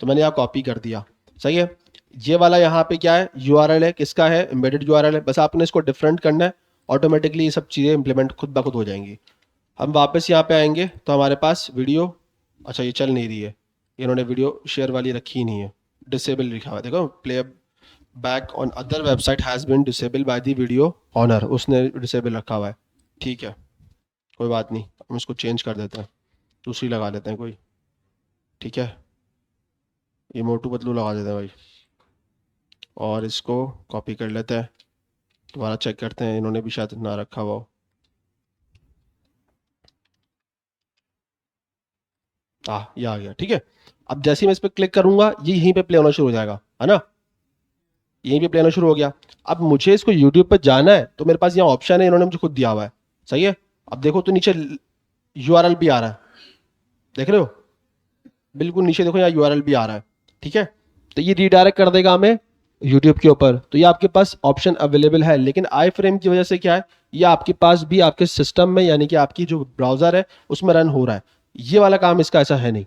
तो मैंने यहाँ कॉपी कर दिया, सही है। ये वाला यहाँ पे क्या है, यूआरएल है, किसका है, एम्बेडेड यूआरएल है। बस आपने इसको डिफरेंट करना है, ऑटोमेटिकली ये सब चीज़ें इंप्लीमेंट खुद ब खुद हो जाएंगी। हम वापस यहाँ पे आएंगे तो हमारे पास वीडियो, अच्छा ये चल नहीं रही है, इन्होंने वीडियो शेयर वाली रखी ही नहीं है, डिसेबल लिखा हुआ है, देखो, playback on other website has been disable by the video owner, उसने डिसेबल रखा हुआ है, ठीक है, कोई बात नहीं, हम इसको चेंज कर देते हैं, दूसरी लगा लेते हैं कोई, ठीक है। ये मोटू पतलू लगा देते हैं भाई, और इसको कॉपी कर लेते हैं, दोबारा चेक करते हैं, इन्होंने भी शायद ना रखा हुआ हो। ये आ गया, ठीक है। अब जैसे ही मैं इस पर क्लिक करूंगा, ये यहीं पे प्ले होना शुरू हो जाएगा, है ना, यहीं पे प्ले होना शुरू हो गया। अब मुझे इसको यूट्यूब पर जाना है, तो मेरे पास यहाँ ऑप्शन है, इन्होंने मुझे खुद दिया हुआ है, सही है। अब देखो तो नीचे यूआरएल भी आ रहा है, देख रहे हो, बिल्कुल नीचे देखो यहाँ यूआरएल भी आ रहा है, ठीक है। तो ये रीडायरेक्ट कर देगा हमें यूट्यूब के ऊपर, तो ये आपके पास ऑप्शन अवेलेबल है। लेकिन आई फ्रेम की वजह से क्या है, ये आपके पास भी आपके सिस्टम में, यानी कि आपकी जो ब्राउजर है उसमें रन हो रहा है, ये वाला काम इसका ऐसा है नहीं।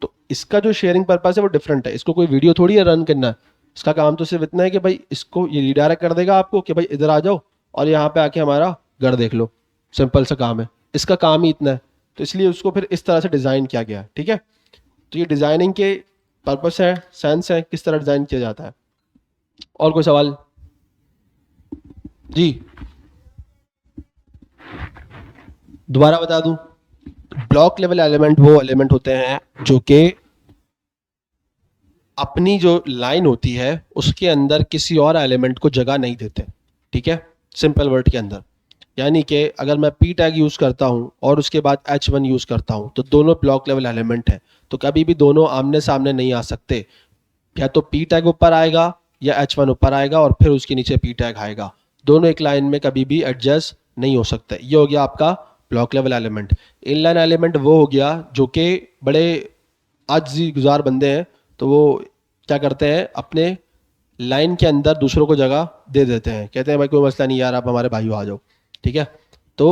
तो इसका जो शेयरिंग पर्पस है वो डिफरेंट है, इसको कोई वीडियो थोड़ी है रन करना है, इसका काम तो सिर्फ इतना है कि भाई इसको ये रीडायरेक्ट कर देगा आपको कि भाई इधर आ जाओ और यहाँ पे आके हमारा घर देख लो, सिंपल सा काम है, इसका काम ही इतना है। तो इसलिए उसको फिर इस तरह से डिज़ाइन किया गया है, ठीक है। तो ये डिज़ाइनिंग के पर्पस है, सेंस है, किस तरह डिज़ाइन किया जाता है। और कोई सवाल जी, दोबारा बता दूं, ब्लॉक लेवल एलिमेंट वो एलिमेंट होते हैं जो कि अपनी जो लाइन होती है उसके अंदर किसी और एलिमेंट को जगह नहीं देते, ठीक है, सिंपल वर्ड के अंदर। यानी कि अगर मैं पी टैग यूज़ करता हूं और उसके बाद h1 यूज़ करता हूं, तो दोनों ब्लॉक लेवल एलिमेंट है, तो कभी भी दोनों आमने सामने नहीं आ सकते, या तो पी टैग ऊपर आएगा या h1 ऊपर आएगा और फिर उसके नीचे पी टैग आएगा, दोनों एक लाइन में कभी भी एडजस्ट नहीं हो सकते। ये हो गया आपका block level element. Inline element वो हो गया जो कि बड़े आजिज़ी गुजार बंदे हैं, तो वो क्या करते हैं, अपने लाइन के अंदर दूसरों को जगह दे देते हैं, कहते हैं भाई कोई मसला नहीं यार, आप हमारे भाइयों आ जाओ, ठीक है। तो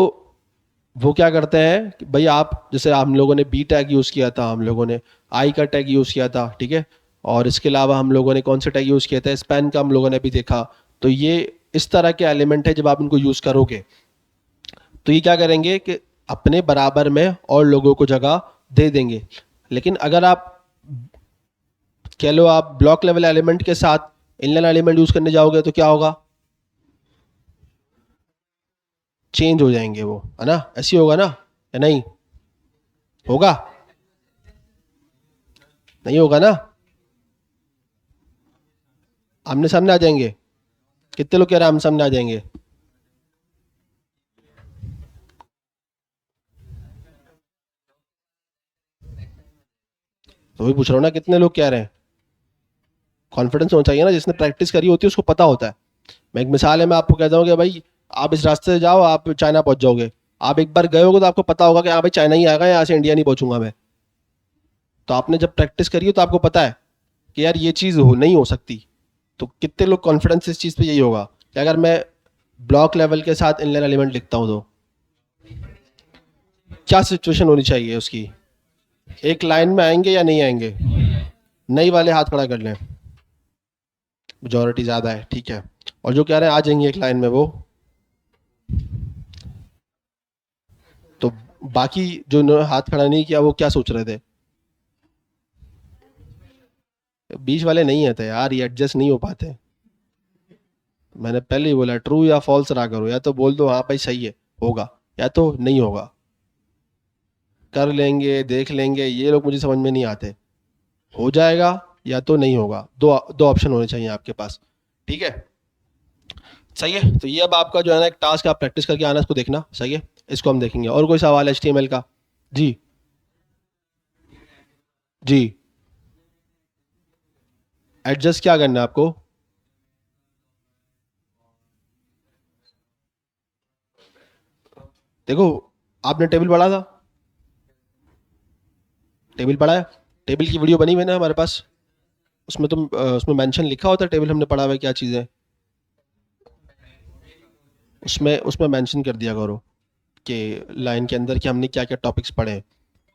वो क्या करते हैं कि भाई आप, जैसे हम लोगों ने बी टैग यूज़ किया था, हम लोगों ने आई का टैग यूज़ किया था, ठीक है, और इसके अलावा हम लोगों ने कौन से टैग यूज़ किया था, स्पैन का हम लोगों ने भी देखा। तो ये इस तरह के एलिमेंट है, जब आप इनको यूज़ करोगे तो ये क्या करेंगे कि अपने बराबर में और लोगों को जगह दे देंगे। लेकिन अगर आप कह लो आप ब्लॉक लेवल एलिमेंट के साथ इनलाइन एलिमेंट यूज़ करने जाओगे तो क्या होगा, चेंज हो जाएंगे वो, है ना, ऐसे होगा ना, या नहीं होगा, नहीं होगा ना, आमने सामने आ जाएंगे। कितने लोग कह रहे हैं आमने सामने आ जाएंगे, तो वही पूछ रहा हूँ ना, कितने लोग कह रहे हैं। कॉन्फिडेंस होना चाहिए ना, जिसने प्रैक्टिस करी होती है उसको पता होता है। मैं एक मिसाल है, मैं आपको कहता हूँ कि भाई आप इस रास्ते से जाओ, आप चाइना पहुंच जाओगे, आप एक बार गए होगे तो आपको पता होगा कि हाँ भाई चाइना ही आएगा, यहाँ से इंडिया नहीं पहुंचूंगा मैं। तो आपने जब प्रैक्टिस करी हो तो आपको पता है कि यार ये चीज़ हो नहीं हो सकती। तो कितने लोग कॉन्फिडेंस इस चीज़ पे यही होगा कि अगर मैं ब्लॉक लेवल के साथ इनलाइन एलिमेंट लिखता हूँ तो क्या सिचुएशन होनी चाहिए उसकी, एक लाइन में आएंगे या नहीं आएंगे, नई वाले हाथ खड़ा कर लें, मेजॉरिटी ज़्यादा है, ठीक है। और जो कह रहे हैं आ जाएंगे एक लाइन में वो, तो बाकी जो इन्होंने हाथ खड़ा नहीं किया वो क्या सोच रहे थे? बीच वाले नहीं है थे यार, ये एडजस्ट नहीं हो पाते। मैंने पहले ही बोला ट्रू या फॉल्स रहा करो, या तो बोल दो हाँ भाई सही है, होगा, या तो नहीं होगा। कर लेंगे देख लेंगे, ये लोग मुझे समझ में नहीं आते। हो जाएगा या तो नहीं होगा, दो दो ऑप्शन होने चाहिए आपके पास, ठीक है। सही है, तो ये अब आपका जो है ना एक टास्क, आप प्रैक्टिस करके आना, इसको देखना, सही है। इसको हम देखेंगे। और कोई सवाल है HTML का? जी। जी। एडजस्ट क्या करना है आपको? देखो, आपने टेबल पढ़ा था? टेबल पढ़ा है? टेबल की वीडियो बनी हुई है ना हमारे पास, उसमें तुम उसमें मेंशन लिखा होता है टेबल हमने पढ़ा हुआ है क्या चीज़ है, उसमें उसमें मेंशन कर दिया करो कि लाइन के अंदर कि हमने क्या क्या टॉपिक्स पढ़े हैं,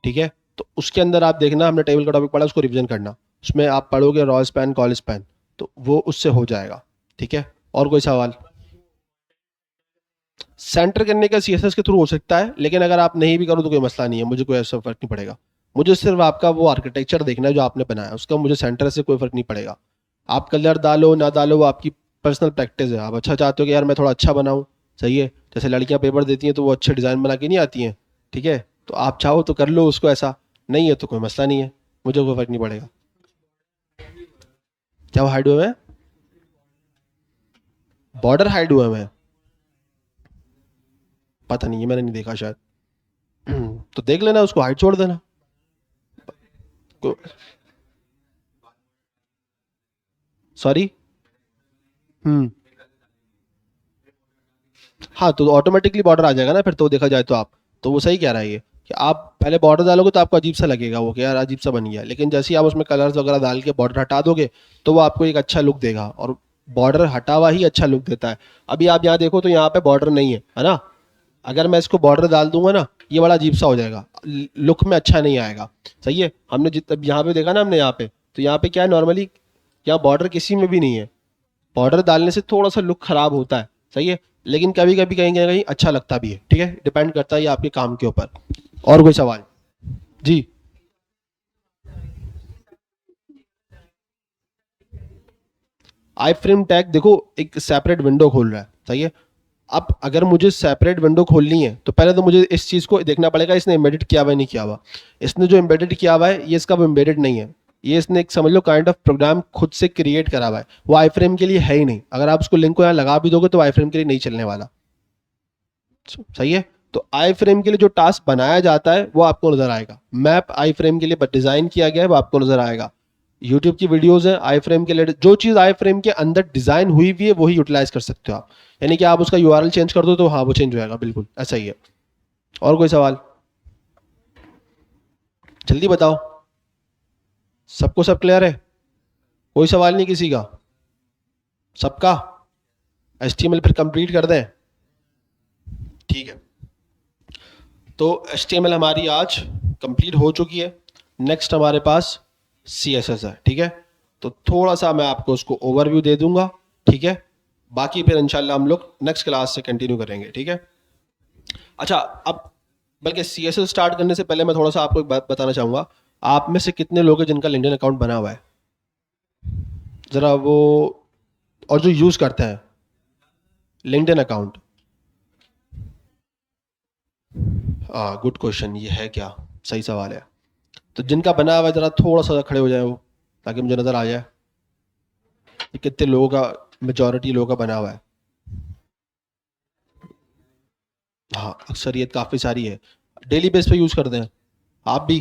ठीक है। तो उसके अंदर आप देखना हमने टेबल का टॉपिक पढ़ा, उसको रिवीजन करना। उसमें आप पढ़ोगे रॉ स्पैन कॉल स्पैन, तो वो उससे हो जाएगा, ठीक है। और कोई सवाल? सेंटर करने का CSS के थ्रू हो सकता है, लेकिन अगर आप नहीं भी करो तो कोई मसला नहीं है, मुझे कोई ऐसा फर्क नहीं पड़ेगा। मुझे सिर्फ आपका वो आर्किटेक्चर देखना है जो आपने बनाया, उसका मुझे सेंटर से कोई फर्क नहीं पड़ेगा। आप कलर डालो ना डालो वो आपकी पर्सनल प्रैक्टिस है। आप अच्छा चाहते हो कि यार मैं थोड़ा अच्छा बनाऊँ, सही है, जैसे लड़कियां पेपर देती हैं तो वो अच्छे डिज़ाइन बना के नहीं आती हैं, ठीक है, तो आप चाहो तो कर लो उसको, ऐसा नहीं है तो कोई मसला नहीं है, मुझे कोई फर्क नहीं पड़ेगा। क्या वो हाइड हुए हैं? बॉर्डर हाइड हुए हैं? पता नहीं है, मैंने नहीं देखा शायद। तो देख लेना, उसको हाइड छोड़ देना। सॉरी। हम्म। हाँ, तो ऑटोमेटिकली बॉर्डर आ जाएगा ना फिर, तो देखा जाए तो आप, तो वो सही कह रहा है ये, कि आप पहले बॉर्डर डालोगे तो आपको अजीब सा लगेगा वो, कि यार अजीब सा बन गया, लेकिन जैसे ही आप उसमें कलर्स वगैरह डाल के बॉर्डर हटा दोगे तो वो आपको एक अच्छा लुक देगा, और बॉर्डर हटा हुआ ही अच्छा लुक देता है। अभी आप यहाँ देखो तो यहाँ पे बॉर्डर नहीं है ना, अगर मैं इसको बॉर्डर डाल दूंगा ना, ये बड़ा अजीब सा हो जाएगा, लुक में अच्छा नहीं आएगा। सही है, हमने जितना यहाँ पे देखा ना हमने यहाँ पे, तो यहाँ पे क्या है नॉर्मली, यहाँ बॉर्डर किसी में भी नहीं है, पाउडर डालने से थोड़ा सा लुक खराब होता है, सही है, लेकिन कभी कभी कहीं कहीं अच्छा लगता भी है, ठीक है, डिपेंड करता है ये आपके काम के ऊपर। और कोई सवाल? जी। आई फ्रेम टैग देखो, एक सेपरेट विंडो खोल रहा है, सही है। अब अगर मुझे सेपरेट विंडो खोलनी है तो पहले तो मुझे इस चीज़ को देखना पड़ेगा इसने एम्बेडेड किया हुआ है नहीं किया हुआ। इसने जो एम्बेडेड किया हुआ है ये इसका वो एम्बेडेड नहीं है, ये इसने एक समझ लो काइंड ऑफ प्रोग्राम खुद से क्रिएट करा हुआ है, वो आई फ्रेम के लिए है ही नहीं। अगर आप उसको लिंक को यहाँ लगा भी दोगे तो आई फ्रेम के लिए नहीं चलने वाला, सही है। तो आई फ्रेम के लिए जो टास्क बनाया जाता है वो आपको नजर आएगा, मैप आई फ्रेम के लिए डिजाइन किया गया है वो आपको नजर आएगा। यूट्यूब की वीडियोस हैं आई फ्रेम के लिए, जो चीज आई फ्रेम के अंदर डिजाइन हुई हुई है वही यूटिलाइज कर सकते हो आप, यानी कि आप उसका URL चेंज कर दो तो हाँ वो चेंज हो जाएगा, बिल्कुल ऐसा ही है। और कोई सवाल? जल्दी बताओ, सबको सब क्लियर है? कोई सवाल नहीं किसी का? सबका? HTML फिर कंप्लीट कर दें? ठीक है, तो HTML हमारी आज कंप्लीट हो चुकी है। नेक्स्ट हमारे पास CSS है, ठीक है। तो थोड़ा सा मैं आपको उसको ओवरव्यू दे दूंगा, ठीक है। बाकी फिर इंशाल्लाह हम लोग नेक्स्ट क्लास से कंटिन्यू करेंगे, ठीक है। अच्छा, अब बल्कि CSS स्टार्ट करने से पहले मैं थोड़ा सा आपको एक बात बताना चाहूंगा। आप में से कितने लोग हैं जिनका लिंक्डइन अकाउंट बना हुआ है? जरा वो, और जो यूज करते हैं लिंक्डइन अकाउंट? गुड क्वेश्चन, ये है क्या, सही सवाल है। तो जिनका बना हुआ है जरा थोड़ा सा खड़े हो जाए वो, ताकि मुझे नजर आ जाए कि कितने लोगों का, मेजोरिटी लोगों का बना हुआ है। हाँ, अक्सरियत काफ़ी सारी है। डेली बेस पे यूज़ करते हैं? आप भी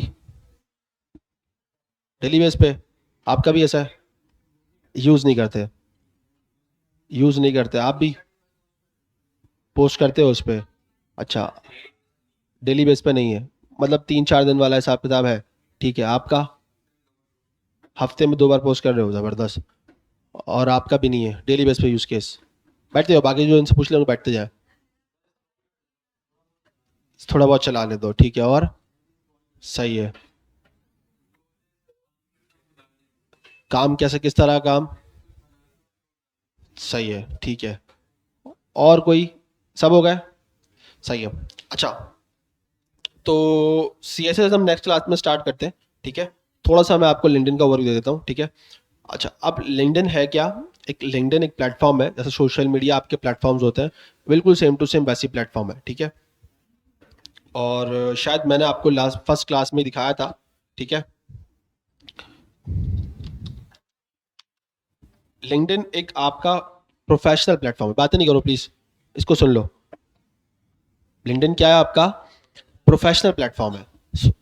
डेली बेस पे? आपका भी ऐसा है? यूज़ नहीं करते? यूज़ नहीं करते आप भी? पोस्ट करते हो उस पे? अच्छा, डेली बेस पे नहीं है, मतलब 3-4 दिन वाला हिसाब किताब है, ठीक है। आपका हफ्ते में 2 बार पोस्ट कर रहे हो, ज़बरदस्त। और आपका भी नहीं है डेली बेस पे यूज़ केस? बैठते हो, बाकी जो इनसे पूछ लेंगे बैठते जाए, थोड़ा बहुत चला ले दो, ठीक है। और सही है। काम कैसे, किस तरह का काम? सही है, ठीक है। और कोई? सब हो गए? सही है। अच्छा, तो CSS हम नेक्स्ट क्लास में स्टार्ट करते हैं, ठीक है। थोड़ा सा मैं आपको लिंक्डइन का ओवरव्यू दे देता हूँ, ठीक है। अच्छा, अब लिंक्डइन है क्या? एक लिंक्डइन एक प्लेटफॉर्म है, जैसे सोशल मीडिया आपके प्लेटफॉर्म्स होते हैं, बिल्कुल सेम टू सेम वैसी प्लेटफॉर्म है, ठीक है। और शायद मैंने आपको लास्ट फर्स्ट क्लास में दिखाया था, ठीक है। लिंक्डइन एक आपका प्रोफेशनल प्लेटफॉर्म है, बातें नहीं करो प्लीज, इसको सुन लो। लिंक्डइन क्या है आपका? प्रोफेशनल प्लेटफॉर्म है।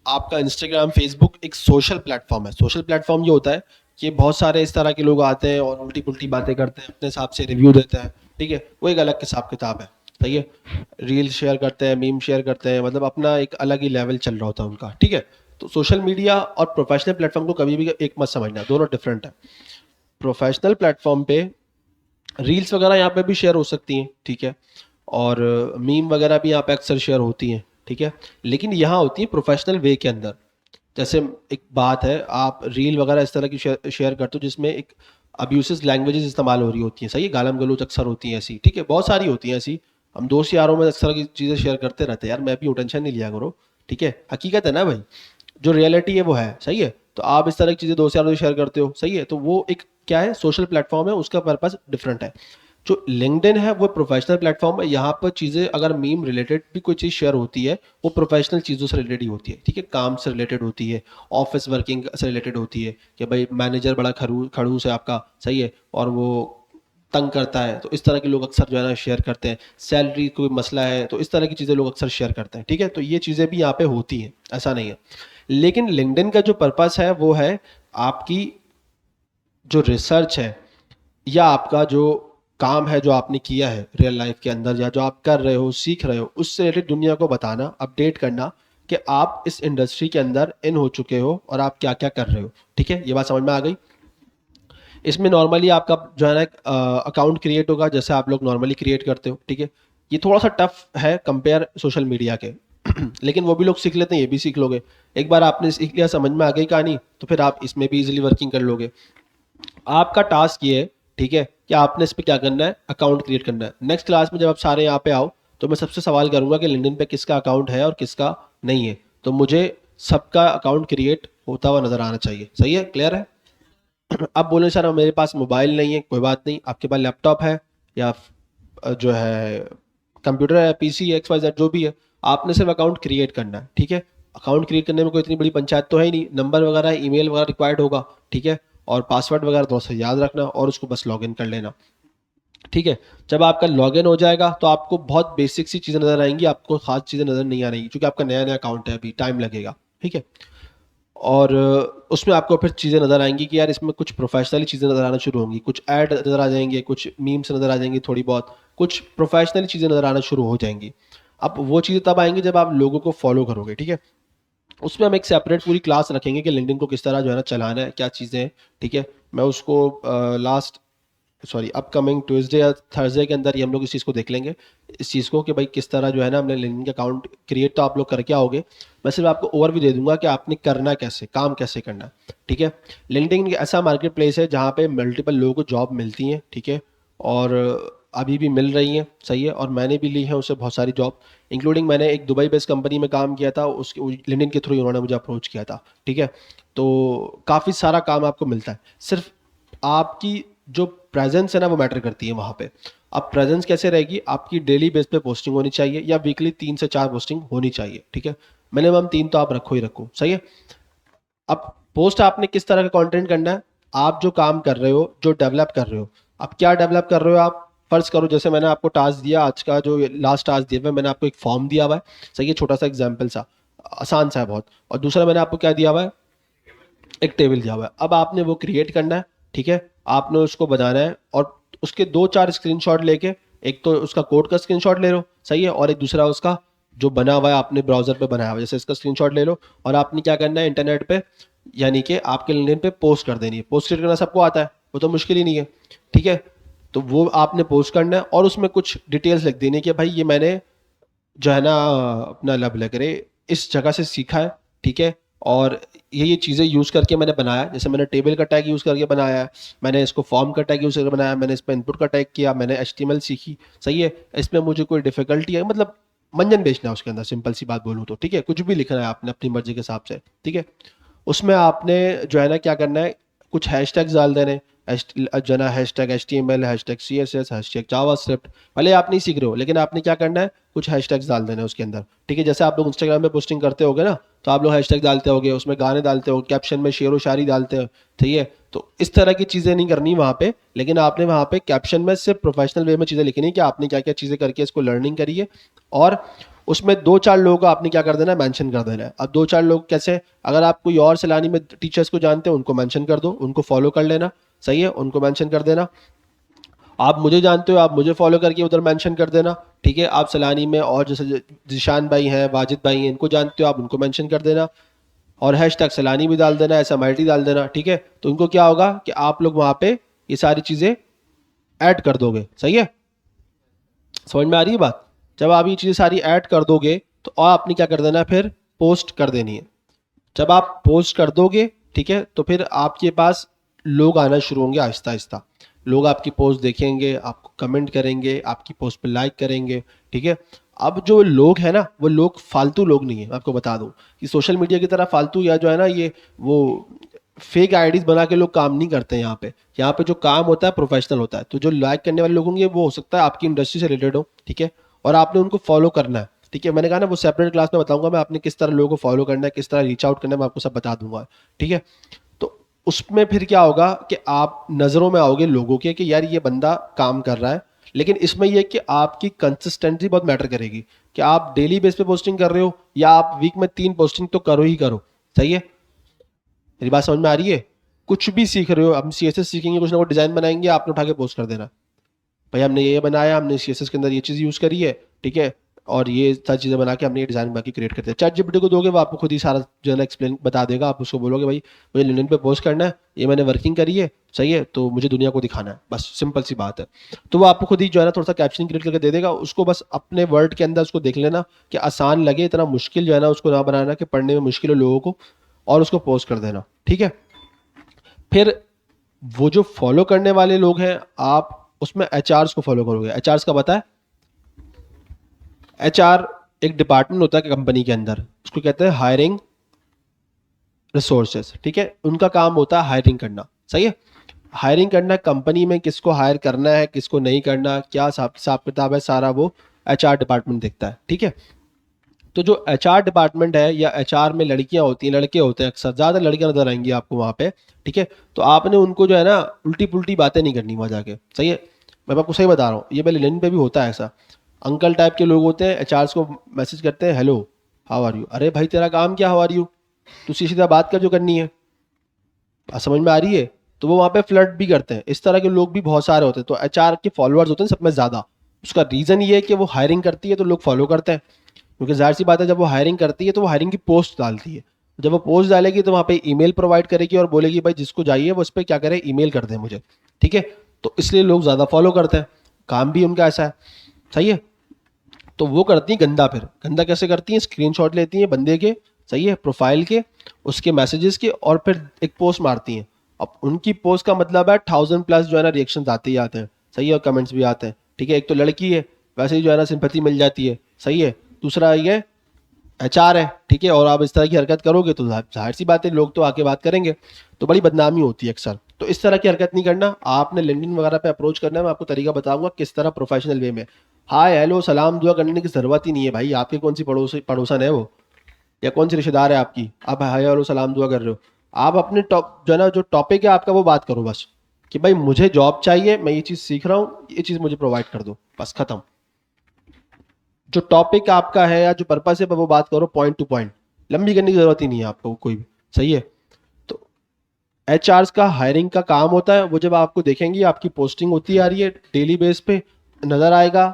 आपका इंस्टाग्राम फेसबुक एक सोशल प्लेटफॉर्म है। सोशल प्लेटफॉर्म ये होता है कि बहुत सारे इस तरह के लोग आते हैं और उल्टी पुल्टी बातें करते हैं, अपने हिसाब से रिव्यू देते हैं, ठीक है। वो एक अलग हिसाब किताब है, सही है। रील शेयर करते हैं, मीम शेयर करते हैं, मतलब अपना एक अलग ही लेवल चल रहा होता है उनका, ठीक है। तो सोशल मीडिया और प्रोफेशनल प्लेटफॉर्म को कभी भी एक मत समझना, दोनों डिफरेंट है। प्रोफेशनल प्लेटफॉर्म पे रील्स वगैरह यहाँ पे भी शेयर हो सकती हैं, ठीक है। और मीम वगैरह भी यहाँ पे अक्सर शेयर होती हैं, ठीक है। लेकिन यहाँ होती है प्रोफेशनल वे के अंदर। जैसे एक बात है, आप रील वगैरह इस तरह की शेयर करते हो जिसमें एक अब्यूसिव लैंग्वेजेस इस्तेमाल हो रही होती हैं, सही है, गालम गलौज अक्सर होती हैं ऐसी, ठीक है, बहुत सारी होती हैं ऐसी। हम दोस्त यारों में इस तरह की चीज़ें शेयर करते रहते हैं यार, मैं भी हूँ, टेंशन नहीं लिया करो, ठीक है। हकीकत है ना भाई, जो रियलिटी है वो है, सही है। तो आप इस तरह की चीज़ें दोस्त यारों से शेयर करते हो, सही है, तो वो एक क्या है, सोशल प्लेटफॉर्म है, उसका पर्पस डिफरेंट है। जो लिंक्डइन है वो प्रोफेशनल प्लेटफॉर्म है। यहाँ पर चीज़ें अगर मीम रिलेटेड भी कोई चीज़ शेयर होती है, वो प्रोफेशनल चीज़ों से रिलेटेड ही होती है, ठीक है, काम से रिलेटेड होती है, ऑफिस वर्किंग से रिलेटेड होती है, कि भाई मैनेजर बड़ा खड़ूस है आपका, सही है, और वो तंग करता है, तो इस तरह के लोग अक्सर जो है ना शेयर करते हैं। सैलरी कोई मसला है तो इस तरह की चीज़ें लोग अक्सर शेयर करते हैं, ठीक है। तो ये चीज़ें भी यहाँ पे होती हैं, ऐसा नहीं है। लेकिन लिंक्डइन का जो पर्पस है वो है आपकी जो रिसर्च है, या आपका जो काम है जो आपने किया है रियल लाइफ के अंदर, या जो आप कर रहे हो, सीख रहे हो, उससे रिलेटेड दुनिया को बताना, अपडेट करना कि आप इस इंडस्ट्री के अंदर इन हो चुके हो और आप क्या क्या कर रहे हो, ठीक है। ये बात समझ में आ गई? इसमें नॉर्मली आपका जो है ना अकाउंट क्रिएट होगा, जैसे आप लोग नॉर्मली क्रिएट करते हो, ठीक है। ये थोड़ा सा टफ है कंपेयर सोशल मीडिया के लेकिन वो भी लोग सीख लेते हैं, ये भी सीख लोगे। एक बार आपने सीख लिया, समझ में आ गई कहानी, तो फिर आप इसमें भी इजीली वर्किंग कर लोगे। आपका टास्क ये है, ठीक है, कि आपने इस पे क्या करना है, अकाउंट क्रिएट करना है। नेक्स्ट क्लास में जब आप सारे यहाँ पे आओ, तो मैं सबसे सवाल करूंगा कि लिंक्डइन पे किसका अकाउंट है और किसका नहीं है, तो मुझे सबका अकाउंट क्रिएट होता हुआ नजर आना चाहिए, सही है, क्लियर है? अब बोले सर मेरे पास मोबाइल नहीं है, कोई बात नहीं, आपके पास लैपटॉप है या जो है कंप्यूटर है, पीसी है, XYZ जो भी है, आपने सिर्फ अकाउंट क्रिएट करना है, ठीक है। अकाउंट क्रिएट करने में कोई इतनी बड़ी पंचायत तो है ही नहीं, नंबर वगैरह ईमेल वगैरह रिक्वायर्ड होगा, ठीक है, और पासवर्ड वगैरह थोड़ा सा याद रखना और उसको बस लॉगिन कर लेना, ठीक है। जब आपका लॉगिन हो जाएगा तो आपको बहुत बेसिक सी चीज़ें नजर आएंगी, आपको खास चीज़ें नजर नहीं आ रही क्योंकि आपका नया नया अकाउंट है, अभी टाइम लगेगा, ठीक है। और उसमें आपको फिर चीज़ें नज़र आएंगी कि यार इसमें कुछ प्रोफेशनली चीज़ें नज़र आना शुरू होंगी, कुछ ऐड नज़र आ जाएंगे, कुछ मीम्स नज़र आ जाएंगी, थोड़ी बहुत कुछ प्रोफेशनली चीज़ें नज़र आना शुरू हो जाएंगी। अब वो चीज़ें तब आएंगी जब आप लोगों को फॉलो करोगे, ठीक है। उसमें हम एक सेपरेट पूरी क्लास रखेंगे कि लिंक्डइन को किस तरह जो है ना चलाना है, क्या चीज़ें हैं, ठीक है। मैं उसको लास्ट सॉरी अपकमिंग ट्यूसडे या थर्सडे के अंदर ही हम लोग इस चीज़ को देख लेंगे, इस चीज़ को कि भाई किस तरह जो है ना हमने लिंक्डइन का अकाउंट क्रिएट तो आप लोग करके आओगे। मैं सिर्फ आपको ओवरव्यू दे दूंगा कि आपने करना कैसे, काम कैसे करना है, ठीक है। लिंक्डइन एक ऐसा मार्केट प्लेस है जहाँ पे मल्टीपल लोगों को जॉब मिलती हैं, ठीक है, और अभी भी मिल रही हैं, सही है, और मैंने भी ली है उससे बहुत सारी जॉब, इंक्लूडिंग मैंने एक दुबई बेस्ड कंपनी में काम किया था, उसके लिंक्डइन के थ्रू उन्होंने मुझे अप्रोच किया था, ठीक है। तो काफ़ी सारा काम आपको मिलता है, सिर्फ आपकी जो प्रेजेंस है ना वो मैटर करती है वहाँ पे। अब प्रेजेंस कैसे रहेगी, आपकी डेली बेस पे पोस्टिंग होनी चाहिए या वीकली 3 से 4 पोस्टिंग होनी चाहिए, ठीक है। मिनिमम 3 तो आप रखो ही रखो, सही है। अब पोस्ट आपने किस तरह का कंटेंट करना है, आप जो काम कर रहे हो, जो डेवलप कर रहे हो, अब क्या डेवलप कर रहे हो आप, फर्ज करो जैसे मैंने आपको टास्क दिया, आज का जो लास्ट टास्क दिया हुआ है, मैंने आपको एक फॉर्म दिया हुआ है, सही है, छोटा सा एग्जाम्पल सा, आसान सा है बहुत, और दूसरा मैंने आपको क्या दिया हुआ है, एक टेबल दिया हुआ है। अब आपने वो क्रिएट करना है, ठीक है, आपने उसको बनाना है, और उसके 2-4 स्क्रीनशॉट लेके, एक तो उसका कोड का स्क्रीनशॉट ले लो, सही है, और एक दूसरा उसका जो बना हुआ है आपने ब्राउजर पे बनाया हुआ है, जैसे इसका स्क्रीनशॉट ले लो, और आपने क्या करना है इंटरनेट पे, यानी कि आपके लिंक्डइन पे पोस्ट कर देनी है। पोस्ट करना सबको आता है, वो तो मुश्किल ही नहीं है, ठीक है। तो वो आपने पोस्ट करना है और उसमें कुछ डिटेल्स लिख देनी है कि भाई ये मैंने जो है ना अपना लब लग रहे इस जगह से सीखा है, ठीक है, और ये चीज़ें यूज़ करके मैंने बनाया। जैसे मैंने टेबल का टैग यूज़ करके बनाया है, मैंने इसको फॉर्म का टैग यूज़ करके बनाया, मैंने इस पर इनपुट का टैग किया, मैंने HTML सीखी। सही है, इसमें मुझे कोई डिफ़िकल्टी है, मतलब मंजन बेचना है उसके अंदर, सिंपल सी बात बोलूँ तो। ठीक है, कुछ भी लिखना है आपने अपनी मर्जी के हिसाब से। ठीक है, उसमें आपने जो है ना क्या करना है, कुछ हैशटैग्स डाल देने, जो है ना hashtag HTML, hashtag CSS, hashtag JavaScript. भले आप नहीं सीख रहे हो, लेकिन आपने क्या करना है, कुछ हैशटैग्स डाल देने उसके अंदर। ठीक है, जैसे आप लोग इंस्टाग्राम पे पोस्टिंग करते होगे ना, तो आप लोग हैशटैग डालते होगे, उसमें गाने डालते हो, कैप्शन में शेर व शायरी डालते हो। ठीक है, तो इस तरह की चीज़ें नहीं करनी वहाँ पे, लेकिन आपने वहाँ पे कैप्शन में सिर्फ प्रोफेशनल वे में चीज़ें लिखनी है कि आपने क्या क्या चीज़ें करके इसको लर्निंग करी है। और उसमें 2-4 लोगों को आपने क्या कर देना है, मेंशन कर देना है। अब 2-4 लोग कैसे, अगर आप कोई और सैलानी में टीचर्स को जानते हो, उनको मेंशन कर दो, उनको फॉलो कर लेना। सही है, उनको मेंशन कर देना। आप मुझे जानते हो, आप मुझे फॉलो करके उधर मेंशन कर देना। ठीक है, आप सैलानी में और जैसे जिशान भाई हैं, वाजिद भाई हैं, इनको जानते हो, आप उनको मेंशन कर देना। और हैशटैग सैलानी भी डाल देना, SMIT डाल देना। ठीक है, तो उनको क्या होगा कि आप लोग वहाँ पे ये सारी चीज़ें ऐड कर दोगे। सही है, समझ में आ रही है बात? जब आप ये चीज़ें सारी ऐड कर दोगे, तो और आपने क्या कर देना है, फिर पोस्ट कर देनी है। जब आप पोस्ट कर दोगे, ठीक है, तो फिर आपके पास लोग आना शुरू होंगे आहिस्ता आहिस्ता। लोग आपकी पोस्ट देखेंगे, आपको कमेंट करेंगे, आपकी पोस्ट पे लाइक करेंगे। ठीक है, अब जो लोग हैं ना, वो लोग फालतू लोग नहीं है। मैं आपको बता दूं कि सोशल मीडिया की तरह फालतू या जो है ना ये वो फेक आईडीज बना के लोग काम नहीं करते हैं यहाँ पे। यहाँ पे जो काम होता है प्रोफेशनल होता है। तो जो लाइक करने वाले लोग होंगे, वो हो सकता है आपकी इंडस्ट्री से रिलेटेड हो। ठीक है, और आपने उनको फॉलो करना है। ठीक है, मैंने कहा ना वो सेपरेट क्लास में बताऊंगा मैं, आपने किस तरह लोगों को फॉलो करना है, किस तरह रीच आउट करना है, मैं आपको सब बता दूंगा। ठीक है, तो उसमें फिर क्या होगा कि आप नज़रों में आओगे लोगों के कि यार ये बंदा काम कर रहा है। लेकिन इसमें यह कि आपकी कंसिस्टेंसी बहुत मैटर करेगी कि आप डेली बेस पे पोस्टिंग कर रहे हो या आप वीक में 3 पोस्टिंग तो करो ही करो। सही है, मेरी बात समझ में आ रही है? कुछ भी सीख रहे हो, हम CSS सीखेंगे, कुछ ना कुछ डिज़ाइन बनाएंगे, आपने उठा के पोस्ट कर देना, भाई हमने ये बनाया, हमने CSS के अंदर ये चीज़ यूज़ करी है। ठीक है, और ये सारी चीज़ें बना के हमने ये डिज़ाइन बना के क्रिएट करते हैं। ChatGPT को दोगे, वो आपको खुद ही सारा जो है ना एक्सप्लेन बता देगा। आप उसको बोलोगे भाई मुझे लिंक्डइन पे पोस्ट करना है, ये मैंने वर्किंग करी है। सही है, तो मुझे दुनिया को दिखाना है, बस सिंपल सी बात है। तो वो आपको खुद ही जो है ना थोड़ा सा कैप्शन क्रिएट करके दे देगा। उसको बस अपने वर्ड के अंदर उसको देख लेना कि आसान लगे, इतना मुश्किल जो है ना उसको ना बनाना कि पढ़ने में मुश्किल हो लोगों को, और उसको पोस्ट कर देना। ठीक है, फिर वो जो फॉलो करने वाले लोग हैं, आप उसमें HRs को फॉलो करोगे। HRs का पता है? HR एक डिपार्टमेंट होता है कंपनी के अंदर, उसको कहते हैं हायरिंग रिसोर्सेज। ठीक है, उनका काम होता है हायरिंग करना। सही है, हायरिंग करना, कंपनी में किसको हायर करना है, किसको नहीं करना, क्या हिसाब किताब है, सारा वो HR डिपार्टमेंट देखता है। ठीक है, तो जो HR डिपार्टमेंट है या HR में लड़कियां होती हैं, लड़के होते हैं, अक्सर ज़्यादा लड़कियां नजर आएंगी आपको वहाँ पे। ठीक है, तो आपने उनको जो है ना उल्टी पुल्टी बातें नहीं करनी वहाँ जाके। सही है, मैं आपको सही बता रहा हूँ, ये मेरे लिंक्डइन पे भी होता है ऐसा। अंकल टाइप के लोग होते हैं, HRs को मैसेज करते हैं, हेलो हाउ आर यू। अरे भाई तेरा काम क्या हाउ आर यू, तू सीधी सीधा बात कर जो करनी है। समझ में आ रही है? तो वो वहाँ पे फ्लर्ट भी करते हैं। इस तरह के लोग भी बहुत सारे होते हैं। तो HR के फॉलोअर्स होते हैं सब में ज़्यादा। उसका रीज़न ये है कि वो हायरिंग करती है तो लोग फॉलो करते हैं। क्योंकि जाहिर सी बात है, जब वो हायरिंग करती है तो वो हायरिंग की पोस्ट डालती है। जब वो पोस्ट डालेगी तो वहाँ पे ईमेल प्रोवाइड करेगी और बोलेगी भाई जिसको चाहिए वो इस पर क्या करे, ईमेल कर दे मुझे। ठीक है, तो इसलिए लोग ज़्यादा फॉलो करते हैं। काम भी उनका ऐसा है। सही है, तो वो करती हैं गंदा। फिर गंदा कैसे करती हैं, स्क्रीनशॉट लेती हैं बंदे के, सही है, प्रोफाइल के, उसके मैसेजेस के, और फिर एक पोस्ट मारती हैं। अब उनकी पोस्ट का मतलब है 1000+ जो है ना रिएक्शंस आते ही आते हैं। सही है, और कमेंट्स भी आते हैं। ठीक है, एक तो लड़की है, वैसे ही जो है ना सिंपैथी मिल जाती है। सही है, दूसरा ये HR है। ठीक है, और आप इस तरह की हरकत करोगे तो जाहिर सी बात है लोग तो आके बात करेंगे, तो बड़ी बदनामी होती है अक्सर। तो इस तरह की हरकत नहीं करना। आपने लिंक्डइन वगैरह पे अप्रोच करना है, मैं आपको तरीका बताऊंगा किस तरह प्रोफेशनल वे में। हाय हेलो सलाम दुआ करने की ज़रूरत ही नहीं है भाई। आपके कौन सी पड़ोसन है वो, या कौन सी रिश्तेदार है आपकी, आप हाय हेलो सलाम दुआ कर रहे हो? आप अपने टॉप जो है ना जो टॉपिक है आपका वो बात करो बस, कि भाई मुझे जॉब चाहिए, मैं ये चीज़ सीख रहा हूँ, ये चीज़ मुझे प्रोवाइड कर दो, बस खत्म। जो टॉपिक आपका है या जो पर्पस है वो बात करो, पॉइंट टू पॉइंट। लंबी करने की जरूरत ही नहीं है आपको कोई भी। सही है, तो HRs का हायरिंग का काम होता है। वो जब आपको देखेंगे, आपकी पोस्टिंग होती आ रही है डेली बेस पे, नज़र आएगा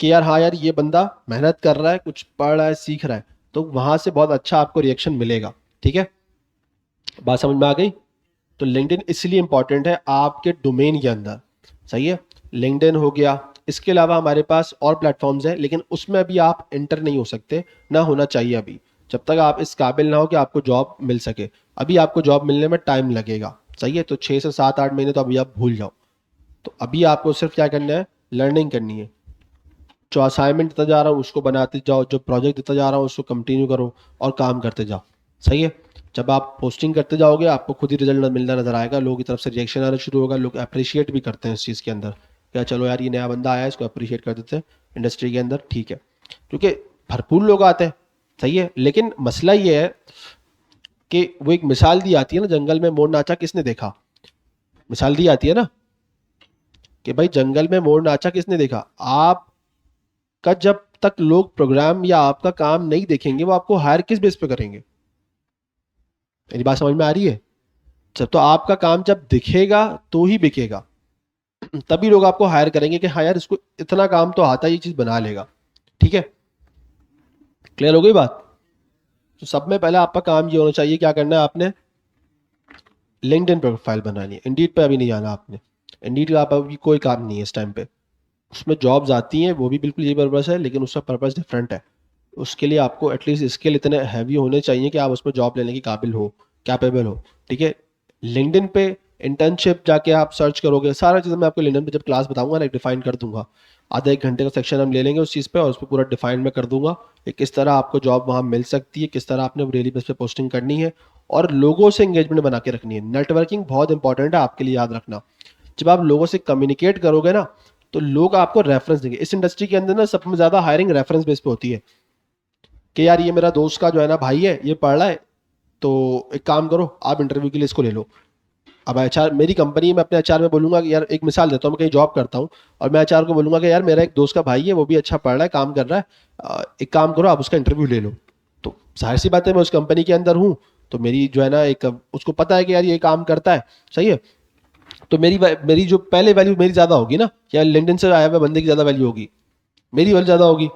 कि यार हाँ यार ये बंदा मेहनत कर रहा है, कुछ पढ़ रहा है, सीख रहा है, तो वहाँ से बहुत अच्छा आपको रिएक्शन मिलेगा। ठीक है, बात समझ में आ गई? तो लिंक्डइन इसलिए इंपॉर्टेंट है आपके डोमेन के अंदर। सही है, लिंक्डइन हो गया। इसके अलावा हमारे पास और प्लेटफॉर्म्स हैं, लेकिन उसमें अभी आप एंटर नहीं हो सकते, ना होना चाहिए अभी। जब तक आप इस काबिल ना हो कि आपको जॉब मिल सके। अभी आपको जॉब मिलने में टाइम लगेगा, सही है। तो 6 से 7-8 महीने तो अभी आप भूल जाओ। तो अभी आपको सिर्फ क्या करना है, लर्निंग करनी है। जो असाइनमेंट देता जा रहा हूँ उसको बनाते जाओ, जो प्रोजेक्ट देता जा रहा हूँ उसको कंटिन्यू करो और काम करते जाओ, सही है। जब आप पोस्टिंग करते जाओगे आपको खुद ही रिजल्ट मिलना नजर आएगा, लोगों की तरफ से रिएक्शन आना शुरू होगा, लोग अप्रिशिएट भी करते हैं इस चीज़ के अंदर, क्या चलो यार ये नया बंदा आया है इसको अप्रिशिएट कर देते हैं इंडस्ट्री के अंदर, ठीक है। क्योंकि भरपूर लोग आते हैं, सही है। लेकिन मसला ये है कि वो एक मिसाल दी आती है ना, जंगल में मोर नाचा किसने देखा, मिसाल दी आती है ना कि भाई जंगल में मोर नाचा किसने देखा। आपका जब तक लोग प्रोग्राम या आपका काम नहीं देखेंगे वो आपको हायर किस बेस पे करेंगे। मेरी बात समझ में आ रही है। जब तो आपका काम जब दिखेगा तो ही बिकेगा, तभी लोग आपको हायर करेंगे कि हाँ यार इसको इतना काम तो आता है, ये चीज बना लेगा, ठीक है। क्लियर हो गई बात। तो सब में पहले आपका काम ये होना चाहिए, क्या करना है आपने, लिंक्डइन प्रोफाइल बनानी है। इंडीड पे अभी नहीं जाना आपने, इंडीड का आप अभी कोई काम नहीं है इस टाइम पे। उसमें जॉब्स आती हैं वो भी बिल्कुल ये पर्पस है, लेकिन उसका पर्पस डिफरेंट है। उसके लिए आपको एटलीस्ट स्किल इतने हैवी होने चाहिए कि आप उसमें जॉब लेने की काबिल हो, कैपेबल हो, ठीक है। लिंक्डइन पे इंटर्नशिप जाके आप सर्च करोगे, सारा चीज़ मैं आपको लिंक्डइन पे जब क्लास बताऊंगा ना डिफाइन कर दूंगा। आधा 1 घंटे का सेक्शन हम ले लेंगे उस चीज़ पे और उस पर पूरा डिफाइन में कर दूंगा कि किस तरह आपको जॉब वहाँ मिल सकती है, किस तरह आपने डेली बेस पे पोस्टिंग करनी है और लोगों से एंगेजमेंट बना के रखनी है। नेटवर्किंग बहुत इंपॉर्टेंट है आपके लिए, याद रखना। जब आप लोगों से कम्युनिकेट करोगे ना तो लोग आपको रेफरेंस देंगे। इस इंडस्ट्री के अंदर ना सबसे ज़्यादा हायरिंग रेफरेंस बेस पे होती है कि यार ये मेरा दोस्त का जो है ना भाई है, ये पढ़ रहा है, तो एक काम करो आप इंटरव्यू के लिए इसको ले लो। अब एचआर मेरी कंपनी है, मैं अपने एचआर में बोलूंगा कि यार, एक मिसाल देता हूँ, मैं कहीं जॉब करता हूँ और मैं एचआर को बोलूंगा कि यार मेरा एक दोस्त का भाई है, वो भी अच्छा पढ़ रहा है, काम कर रहा है, एक काम करो आप उसका इंटरव्यू ले लो। तो जाहिर सी बात है मैं उस कंपनी के अंदर हूँ, तो मेरी जो है ना एक उसको पता है कि यार ये काम करता है, सही है। तो मेरी जो पहले वैल्यू मेरी ज़्यादा होगी ना, या लिंक्डइन से आया हुआ बंदे की ज़्यादा वैल्यू होगी, मेरी वैल्यू ज़्यादा होगी।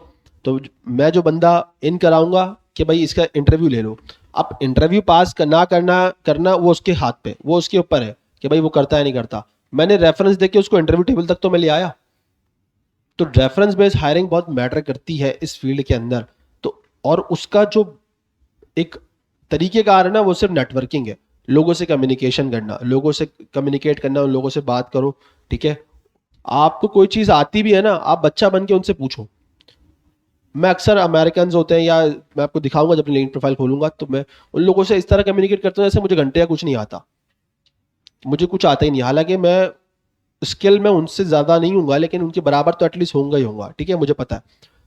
तो मैं जो बंदा इन कराऊंगा कि भाई इसका इंटरव्यू ले लो। अब इंटरव्यू पास करना करना करना वो उसके हाथ पे, वो उसके ऊपर है कि भाई वो करता है नहीं करता। मैंने रेफरेंस देके उसको इंटरव्यू टेबल तक तो मैं ले आया। तो रेफरेंस बेस्ड हायरिंग बहुत मैटर करती है इस फील्ड के अंदर। तो और उसका जो एक तरीकेकार है ना वो सिर्फ नेटवर्किंग है, लोगों से कम्युनिकेशन करना, लोगों से कम्युनिकेट करना, उन लोगों से बात करो, ठीक है। आपको कोई चीज़ आती भी है ना, आप बच्चा बन के उनसे पूछो। मैं अक्सर अमेरिकन होते हैं, या मैं आपको दिखाऊंगा जब लिंक्डइन प्रोफाइल खोलूंगा, तो मैं उन लोगों से इस तरह कम्युनिकेट करता हूँ जैसे मुझे घंटे या कुछ नहीं आता, मुझे कुछ आता ही नहीं। हालांकि मैं स्किल में उनसे ज़्यादा नहीं हूँगा, लेकिन उनके बराबर तो एटलीस्ट होऊंगा ही होऊंगा, ठीक है, मुझे पता है,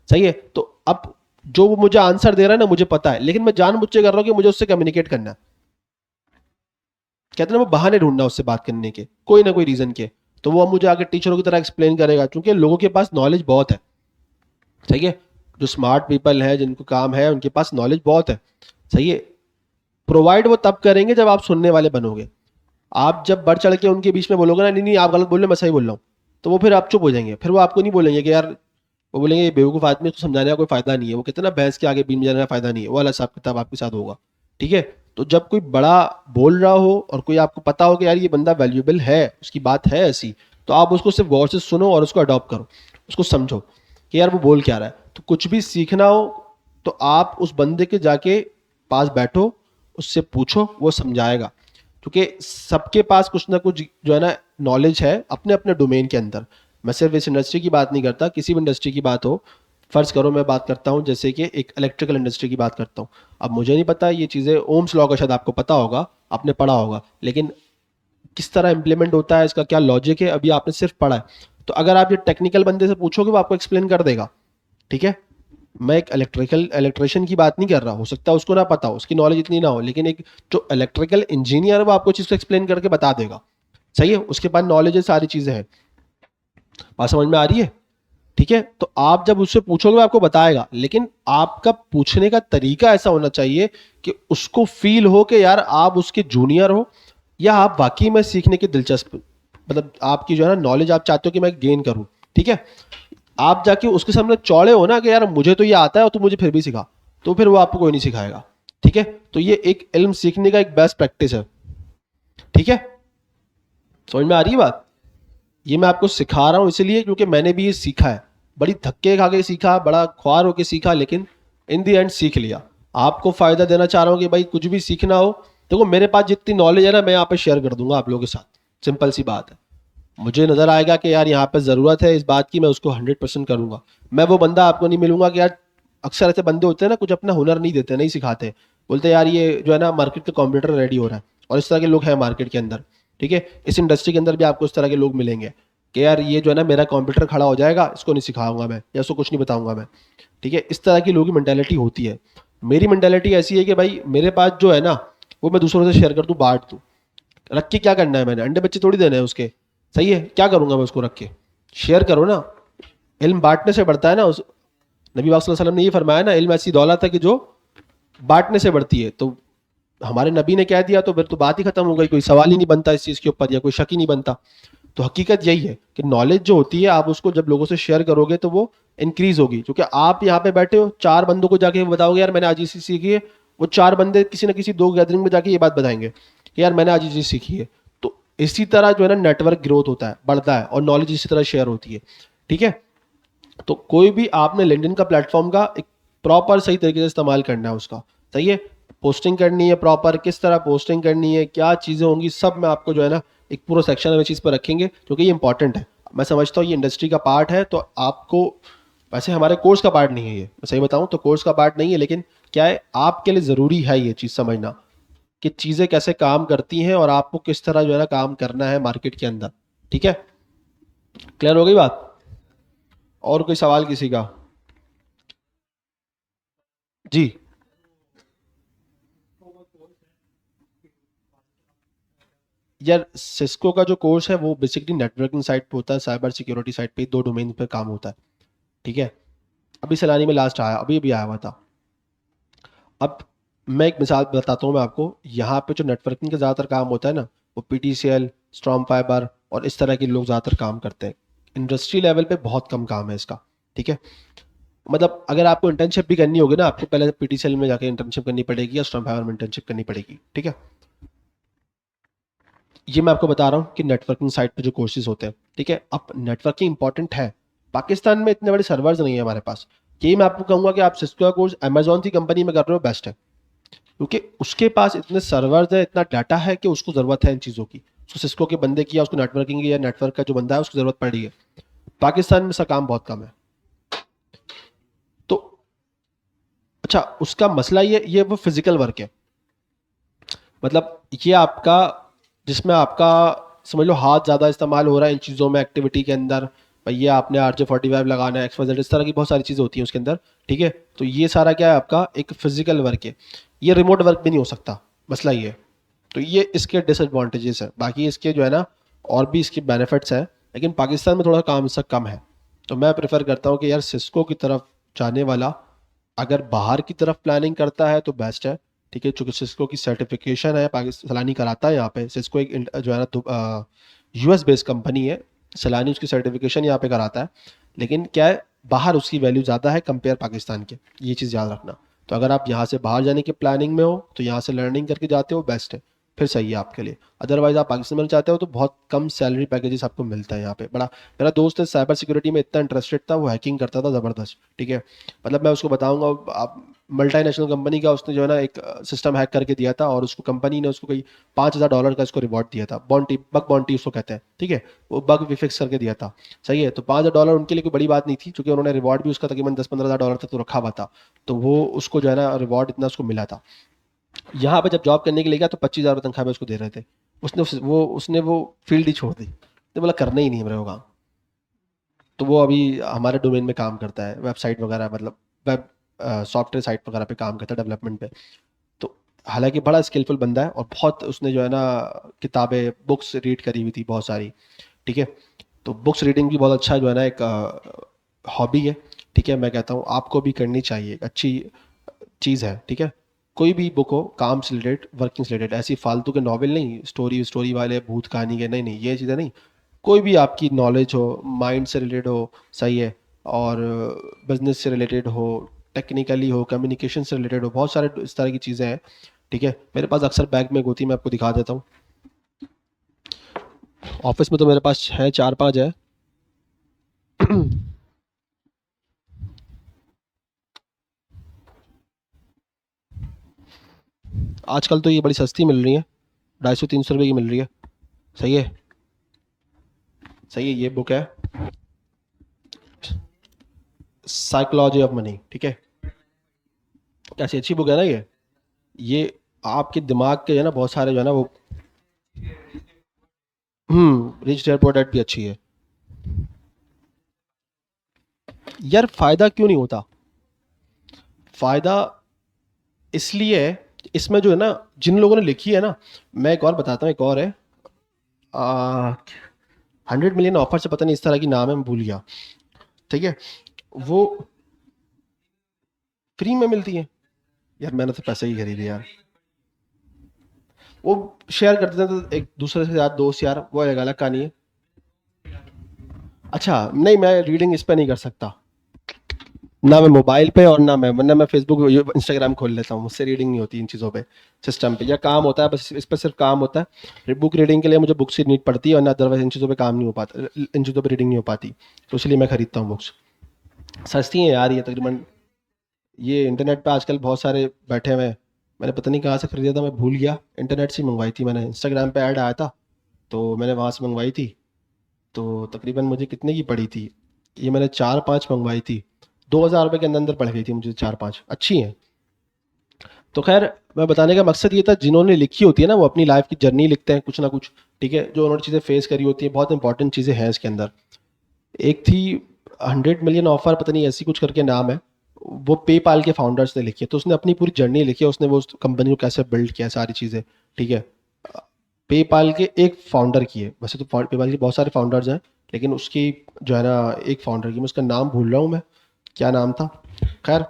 सही है। तो अब जो वो मुझे आंसर दे रहा है ना मुझे पता है, लेकिन मैं जानबूझ के कर रहा हूँ कि मुझे उससे कम्युनिकेट करना है। कहते हैं ना वो बहाने ढूंढना उससे बात करने के, कोई ना कोई रीज़न के। तो वो मुझे आगे टीचरों की तरह एक्सप्लेन करेगा, क्योंकि लोगों के पास नॉलेज बहुत है, सही है। जो स्मार्ट पीपल है जिनको काम है उनके पास नॉलेज बहुत है, सही है। प्रोवाइड वो तब करेंगे जब आप सुनने वाले बनोगे। आप जब बढ़ चढ़ के उनके बीच में बोलोगे ना, नहीं नहीं आप गलत बोल रहे हो मैं सही बोल रहा हूँ, तो वो फिर आप चुप हो जाएंगे, फिर वो आपको नहीं बोलेंगे कि यार, वो बोलेंगे ये बेवकूफ़ आदमी है, तो समझाने का कोई फायदा नहीं है, वो कहते हैं ना भैंस के आगे बीन बजाने का फायदा नहीं है, वो वाला हिसाब किताब आपके साथ होगा, ठीक है। तो जब कोई बड़ा बोल रहा हो और कोई आपको पता हो कि यार ये बंदा वैल्यूएबल है, उसकी बात है ऐसी, तो आप उसको सिर्फ गौर से सुनो और उसको अडॉप्ट करो, उसको समझो कि यार वो बोल क्या रहा है। तो कुछ भी सीखना हो तो आप उस बंदे के जाके पास बैठो, उससे पूछो, वो समझाएगा। क्योंकि सबके पास कुछ ना कुछ जो है ना नॉलेज है अपने अपने डोमेन के अंदर। मैं सिर्फ इस इंडस्ट्री की बात नहीं करता, किसी भी इंडस्ट्री की बात हो। फर्ज करो मैं बात करता हूँ जैसे कि एक इलेक्ट्रिकल इंडस्ट्री की बात करता हूँ। अब मुझे नहीं पता ये चीज़ें, ओम्स लॉ का शायद आपको पता होगा, आपने पढ़ा होगा, लेकिन किस तरह इंप्लीमेंट होता है, इसका क्या लॉजिक है, अभी आपने सिर्फ पढ़ा है। तो अगर आप ये टेक्निकल बंदे से पूछोगे वो आपको एक्सप्लेन कर देगा, ठीक है। मैं एक इलेक्ट्रिशियन की बात नहीं कर रहा, हो सकता है उसको ना पता हो, उसकी नॉलेज इतनी ना हो, लेकिन एक जो इलेक्ट्रिकल इंजीनियर है वो आपको चीज़ को एक्सप्लेन करके बता देगा, सही है। उसके पास नॉलेज है, सारी चीज़ें हैं। बात समझ में आ रही है, ठीक है। तो आप जब उससे पूछोगे वो आपको बताएगा, लेकिन आपका पूछने का तरीका ऐसा होना चाहिए कि उसको फील हो कि यार आप उसके जूनियर हो, या आप वाकई में सीखने की दिलचस्प, मतलब आपकी जो है ना नॉलेज आप चाहते हो कि मैं गेन करूं, ठीक है। आप जाके उसके सामने चौड़े हो ना कि यार मुझे तो ये आता है और तू मुझे फिर भी सिखा, तो फिर वो आपको कोई नहीं सिखाएगा, ठीक है। तो ये एक इल्म सीखने का एक बेस्ट प्रैक्टिस है, ठीक है। समझ में आ रही है बात। ये मैं आपको सिखा रहा हूं इसलिए क्योंकि मैंने भी ये सीखा है, बड़ी धक्के खा के सीखा, बड़ा ख्वार होके सीखा, लेकिन इन दी एंड सीख लिया। आपको फ़ायदा देना चाह रहा हूँ कि भाई कुछ भी सीखना हो, देखो मेरे पास जितनी नॉलेज है ना मैं यहाँ पे शेयर कर दूंगा आप लोगों के साथ, सिंपल सी बात है। मुझे नज़र आएगा कि यार यहाँ पे ज़रूरत है इस बात की, मैं उसको 100% करूंगा। मैं वो बंदा आपको नहीं मिलूंगा कि यार, अक्सर ऐसे बंदे होते हैं ना कुछ अपना हुनर नहीं देते, नहीं सिखाते, बोलते हैं यार ये जो है ना मार्केट का कंप्यूटर रेडी हो रहा है, और इस तरह के लोग हैं मार्केट के अंदर। ठीक है, इस इंडस्ट्री के अंदर भी आपको इस तरह के लोग मिलेंगे कि यार ये जो है ना मेरा कंप्यूटर खड़ा हो जाएगा, इसको नहीं सिखाऊंगा मैं, या इसको कुछ नहीं बताऊंगा मैं। ठीक है, इस तरह की लोगों की मेंटेलिटी होती है। मेरी मेंटेलिटी ऐसी है कि भाई मेरे पास जो है ना वो मैं दूसरों से शेयर कर दूं, बांट दूं। रख के क्या करना है, मैंने अंडे बच्चे थोड़ी देने हैं उसके, सही है, क्या करूंगा मैं उसको रख के? शेयर करो ना। इल्म बांटने से बढ़ता है ना, उस नबी पाक सल्लल्लाहु अलैहि वसल्लम ने ये फरमाया ना, इल्म ऐसी दौलत है कि जो बांटने से बढ़ती है। तो हमारे नबी ने कह दिया तो फिर तो बात ही खत्म हो गई, कोई सवाल ही नहीं बनता इस चीज़ के ऊपर, या कोई शक ही नहीं बनता। तो हकीकत यही है कि नॉलेज जो होती है आप उसको जब लोगों से शेयर करोगे तो वो इंक्रीज होगी। क्योंकि आप यहाँ पे बैठे हो, चार बंदों को जाके बताओगे यार मैंने आज ये चीज़ सीखी है, वो चार बंदे किसी ना किसी दो गैदरिंग में जाके ये बात बताएंगे कि यार मैंने आज ये चीज़ सीखी है। तो इसी तरह जो है ना नेटवर्क ग्रोथ होता है, बढ़ता है, और नॉलेज इसी तरह शेयर होती है। ठीक है, तो कोई भी आपने लिंक्डइन का प्लेटफॉर्म का एक प्रॉपर सही तरीके से इस्तेमाल करना है उसका। सही है, पोस्टिंग करनी है प्रॉपर, किस तरह पोस्टिंग करनी है, क्या चीज़ें होंगी, सब मैं आपको जो है ना एक पूरा सेक्शन में चीज़ पर रखेंगे, क्योंकि ये इंपॉर्टेंट है। मैं समझता हूँ ये इंडस्ट्री का पार्ट है, तो आपको, वैसे हमारे कोर्स का पार्ट नहीं है ये, मैं सही बताऊँ तो कोर्स का पार्ट नहीं है, लेकिन क्या है आपके लिए ज़रूरी है ये चीज़ समझना कि चीज़ें कैसे काम करती हैं और आपको किस तरह जो है ना काम करना है मार्केट के अंदर। ठीक है, क्लियर हो गई बात? और कोई सवाल किसी का? जी। यार सिस्को का जो कोर्स है वो बेसिकली नेटवर्किंग साइड पे होता है, साइबर सिक्योरिटी साइड पे, दो डोमेन पे काम होता है। ठीक है, अभी सैलानी में लास्ट आया, अभी अभी आया हुआ था। अब मैं एक मिसाल बताता हूँ मैं आपको, यहाँ पे जो नेटवर्किंग का ज़्यादातर काम होता है ना, वो पीटीसीएल, स्ट्रॉम फाइबर और इस तरह के लोग ज़्यादातर काम करते हैं। इंडस्ट्री लेवल पे बहुत कम काम है इसका। ठीक है, मतलब अगर आपको इंटर्नशिप भी करनी होगी ना, आपको पहले पीटीसीएल में जाके इंटर्नशिप करनी पड़ेगी या स्ट्रॉम फाइबर में इंटर्नशिप करनी पड़ेगी। ठीक है, ये मैं आपको बता रहा हूँ कि नेटवर्किंग साइट पे जो कोर्सेज होते हैं। ठीक है, अब नेटवर्किंग इंपॉर्टेंट है, पाकिस्तान में इतने बड़े सर्वर्स नहीं है हमारे पास। यही मैं आपको कहूँगा कि आप सिस्को का कोर्स अमेजोन की कंपनी में कर रहे हो, बेस्ट है। क्योंकि उसके पास इतने सर्वर्स है, इतना डाटा है कि उसको ज़रूरत है इन चीज़ों की। उसको सिस्को के बंदे की या उसको नेटवर्किंग की या नेटवर्क का जो बंदा है उसको ज़रूरत पड़ रही है। पाकिस्तान में इसका काम बहुत कम है। तो अच्छा, उसका मसला ये वो फिजिकल वर्क है, मतलब ये आपका, जिसमें आपका समझ लो हाथ ज़्यादा इस्तेमाल हो रहा है इन चीज़ों में, एक्टिविटी के अंदर। भैया आपने RJ45 लगाना है, XYZ, इस तरह की बहुत सारी चीज़ें होती हैं उसके अंदर। ठीक है, तो ये सारा क्या है आपका एक फिजिकल वर्क है। ये रिमोट वर्क भी नहीं हो सकता, मसला ये है। तो ये इसके डिसएडवांटेजेस है, बाकी इसके जो है ना और भी इसके बेनिफिट्स हैं, लेकिन पाकिस्तान में थोड़ा काम इसका कम है। तो मैं प्रेफर करता हूँ कि यार सिस्को की तरफ जाने वाला अगर बाहर की तरफ प्लानिंग करता है तो बेस्ट है। ठीक है, चूंकि सिस्को की सर्टिफिकेशन है, पाकिस्तान सलानी कराता है यहाँ पे सिस्को, एक जो है ना US बेस्ड कंपनी है, सलानी उसकी सर्टिफिकेशन यहाँ पे कराता है। लेकिन क्या है, बाहर उसकी वैल्यू ज़्यादा है कंपेयर पाकिस्तान के, ये चीज़ याद रखना। तो अगर आप यहाँ से बाहर जाने की प्लानिंग में हो तो यहाँ से लर्निंग करके जाते हो, बेस्ट है, फिर सही है आपके लिए। अदरवाइज आप पाकिस्तान में चाहते हो तो बहुत कम सैलरी पैकेजेस आपको मिलता है यहाँ पे। बड़ा मेरा दोस्त है साइबर सिक्योरिटी में इतना इंटरेस्टेड था, वो हैकिंग करता था ज़बरदस्त। ठीक है, मतलब मैं उसको बताऊंगा, आप मल्टीनेशनल कंपनी का उसने जो है ना एक सिस्टम हैक करके दिया था, और उसको कंपनी ने उसको कोई $5,000 का इसको रिवॉर्ड दिया था, बॉन्टी, बग बॉन्टी उसको कहते हैं। ठीक है, वो बग भी फिक्स करके दिया था। सही है, तो $5,000 उनके लिए कोई बड़ी बात नहीं थी, क्योंकि उन्होंने रिवॉर्ड भी उसका तकरीबन $10-15 हज़ार तक तो रखा हुआ था। तो वो उसको जो है ना रिवॉर्ड इतना उसको मिला था। यहाँ पे जब जॉब करने के लिए गया तो 25,000 तनख्वाह में उसको दे रहे थे। उसने वो फील्ड ही छोड़ दी, तो बोला करना ही नहीं है मेरे को काम। तो वो अभी हमारे डोमेन में काम करता है, वेबसाइट वगैरह, मतलब वेब सॉफ्टवेयर साइट वगैरह पे काम करता है, डेवलपमेंट पे। तो हालांकि बड़ा स्किलफुल बंदा है, और बहुत उसने जो है ना किताबें, बुक्स रीड करी हुई थी बहुत सारी। ठीक है, तो बुक्स रीडिंग भी बहुत अच्छा जो है ना एक हॉबी है। ठीक है, मैं कहता हूँ आपको भी करनी चाहिए, एक अच्छी चीज़ है। ठीक है, कोई भी बुक हो काम से रिलेटेड, वर्किंग से रिलेटेड, ऐसी फालतू के नॉवल नहीं, स्टोरी स्टोरी वाले भूत कहानी के, नहीं नहीं ये चीज़ें नहीं। कोई भी आपकी नॉलेज हो, माइंड से रिलेटेड हो, सही है, और बिजनेस से रिलेटेड हो, टेक्निकली हो, कम्युनिकेशन से रिलेटेड हो, बहुत सारे इस तरह की चीज़ें हैं। ठीक है, मेरे पास अक्सर बैग में एक होती है, मैं आपको दिखा देता हूँ। ऑफिस में तो मेरे पास है 4-5 है। आजकल तो ये बड़ी सस्ती मिल रही है, 250-300 रुपये की मिल रही है। सही है, सही है। ये बुक है साइकोलॉजी ऑफ मनी, ठीक है। कैसी अच्छी बुक है ना ये आपके दिमाग के जो है ना बहुत सारे जो है ना वो, रिच डैड पुअर डैड भी अच्छी है। यार फायदा क्यों नहीं होता? फायदा इसलिए है, इसमें जो है ना जिन लोगों ने लिखी है ना, मैं एक और बताता हूँ, एक और है 100 मिलियन ऑफर से, पता नहीं इस तरह की नाम है, मैं भूल गया। ठीक है, वो फ्री में मिलती है। यार मैंने तो पैसे ही खरीदे यार। वो शेयर करते थे तो एक दूसरे से यार, दोस्त यार, वो एक अलग कहानी है। अच्छा नहीं, मैं रीडिंग इस पे नहीं कर सकता, ना मैं मोबाइल पे और ना मैं फेसबुक इंस्टाग्राम खोल लेता हूँ, मुझसे रीडिंग नहीं होती इन चीज़ों पे, सिस्टम पे। या काम होता है बस, इस पर सिर्फ काम होता है, बुक रीडिंग के लिए मुझे बुक्स की नीड पड़ती है, और ना अदरवाइज इन चीज़ों पे काम नहीं हो पाता, इन चीज़ों पे रीडिंग नहीं हो पाती, तो इसलिए मैं खरीदता हूँ बुक्स। सस्ती हैं यार ये तकरीबन। ये इंटरनेट पे आजकल बहुत सारे बैठे हुए हैं, मैंने पता नहीं कहाँ से खरीदा था, मैं भूल गया, इंटरनेट से मंगवाई थी मैंने, इंस्टाग्राम पे ऐड आया था तो मैंने वहाँ से मंगवाई थी। तो तकरीबन मुझे कितने की पड़ी थी, ये मैंने 4-5 मंगवाई थी, 2,000 रुपये के अंदर अंदर पड़ गई थी मुझे 4-5, अच्छी हैं। तो खैर, मैं बताने का मकसद ये था, जिन्होंने लिखी होती है ना वो अपनी लाइफ की जर्नी लिखते हैं कुछ ना कुछ, ठीक है, जो उन्होंने चीज़ें फेस करी होती है, बहुत इंपॉर्टेंट चीज़ें हैं इसके अंदर। एक थी 100 मिलियन ऑफर, पता नहीं ऐसी कुछ करके नाम है, वो पेपाल के फाउंडर्स ने लिखी है, तो उसने अपनी पूरी जर्नी लिखी है, उसने वो कंपनी को कैसे बिल्ड किया, सारी चीज़ें, ठीक है। पेपाल के एक फाउंडर की है, वैसे तो पेपाल के बहुत सारे फाउंडर्स हैं, लेकिन उसकी जो है ना एक फाउंडर की, मैं उसका नाम भूल रहा हूँ मैं, क्या नाम था। खैर,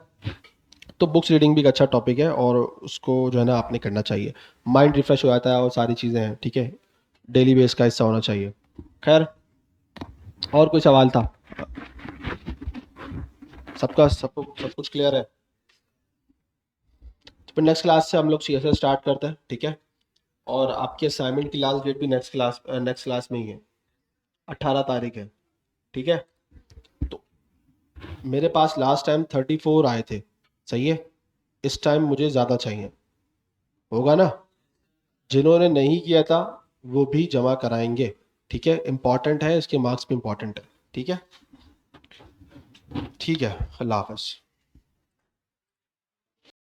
तो बुक्स रीडिंग भी एक अच्छा टॉपिक है, और उसको जो है ना आपने करना चाहिए, माइंड रिफ्रेश हो जाता है और सारी चीज़ें हैं, ठीक है, डेली बेस का हिस्सा होना चाहिए। खैर, और कोई सवाल था? सब कुछ क्लियर है? तो फिर नेक्स्ट क्लास से हम लोग सीएसएस स्टार्ट करते हैं, ठीक है। और आपके असाइनमेंट की लास्ट डेट भी नेक्स्ट क्लास में ही है, 18 तारीख है, ठीक है। तो मेरे पास लास्ट टाइम 34 आए थे, सही है, इस टाइम मुझे ज़्यादा चाहिए, होगा ना? जिन्होंने नहीं किया था वो भी जमा कराएंगे, ठीक है, इंपॉर्टेंट है, इसके मार्क्स भी इंपॉर्टेंट है, ठीक है। ठीक है, अल्लाह हाफ़िज़।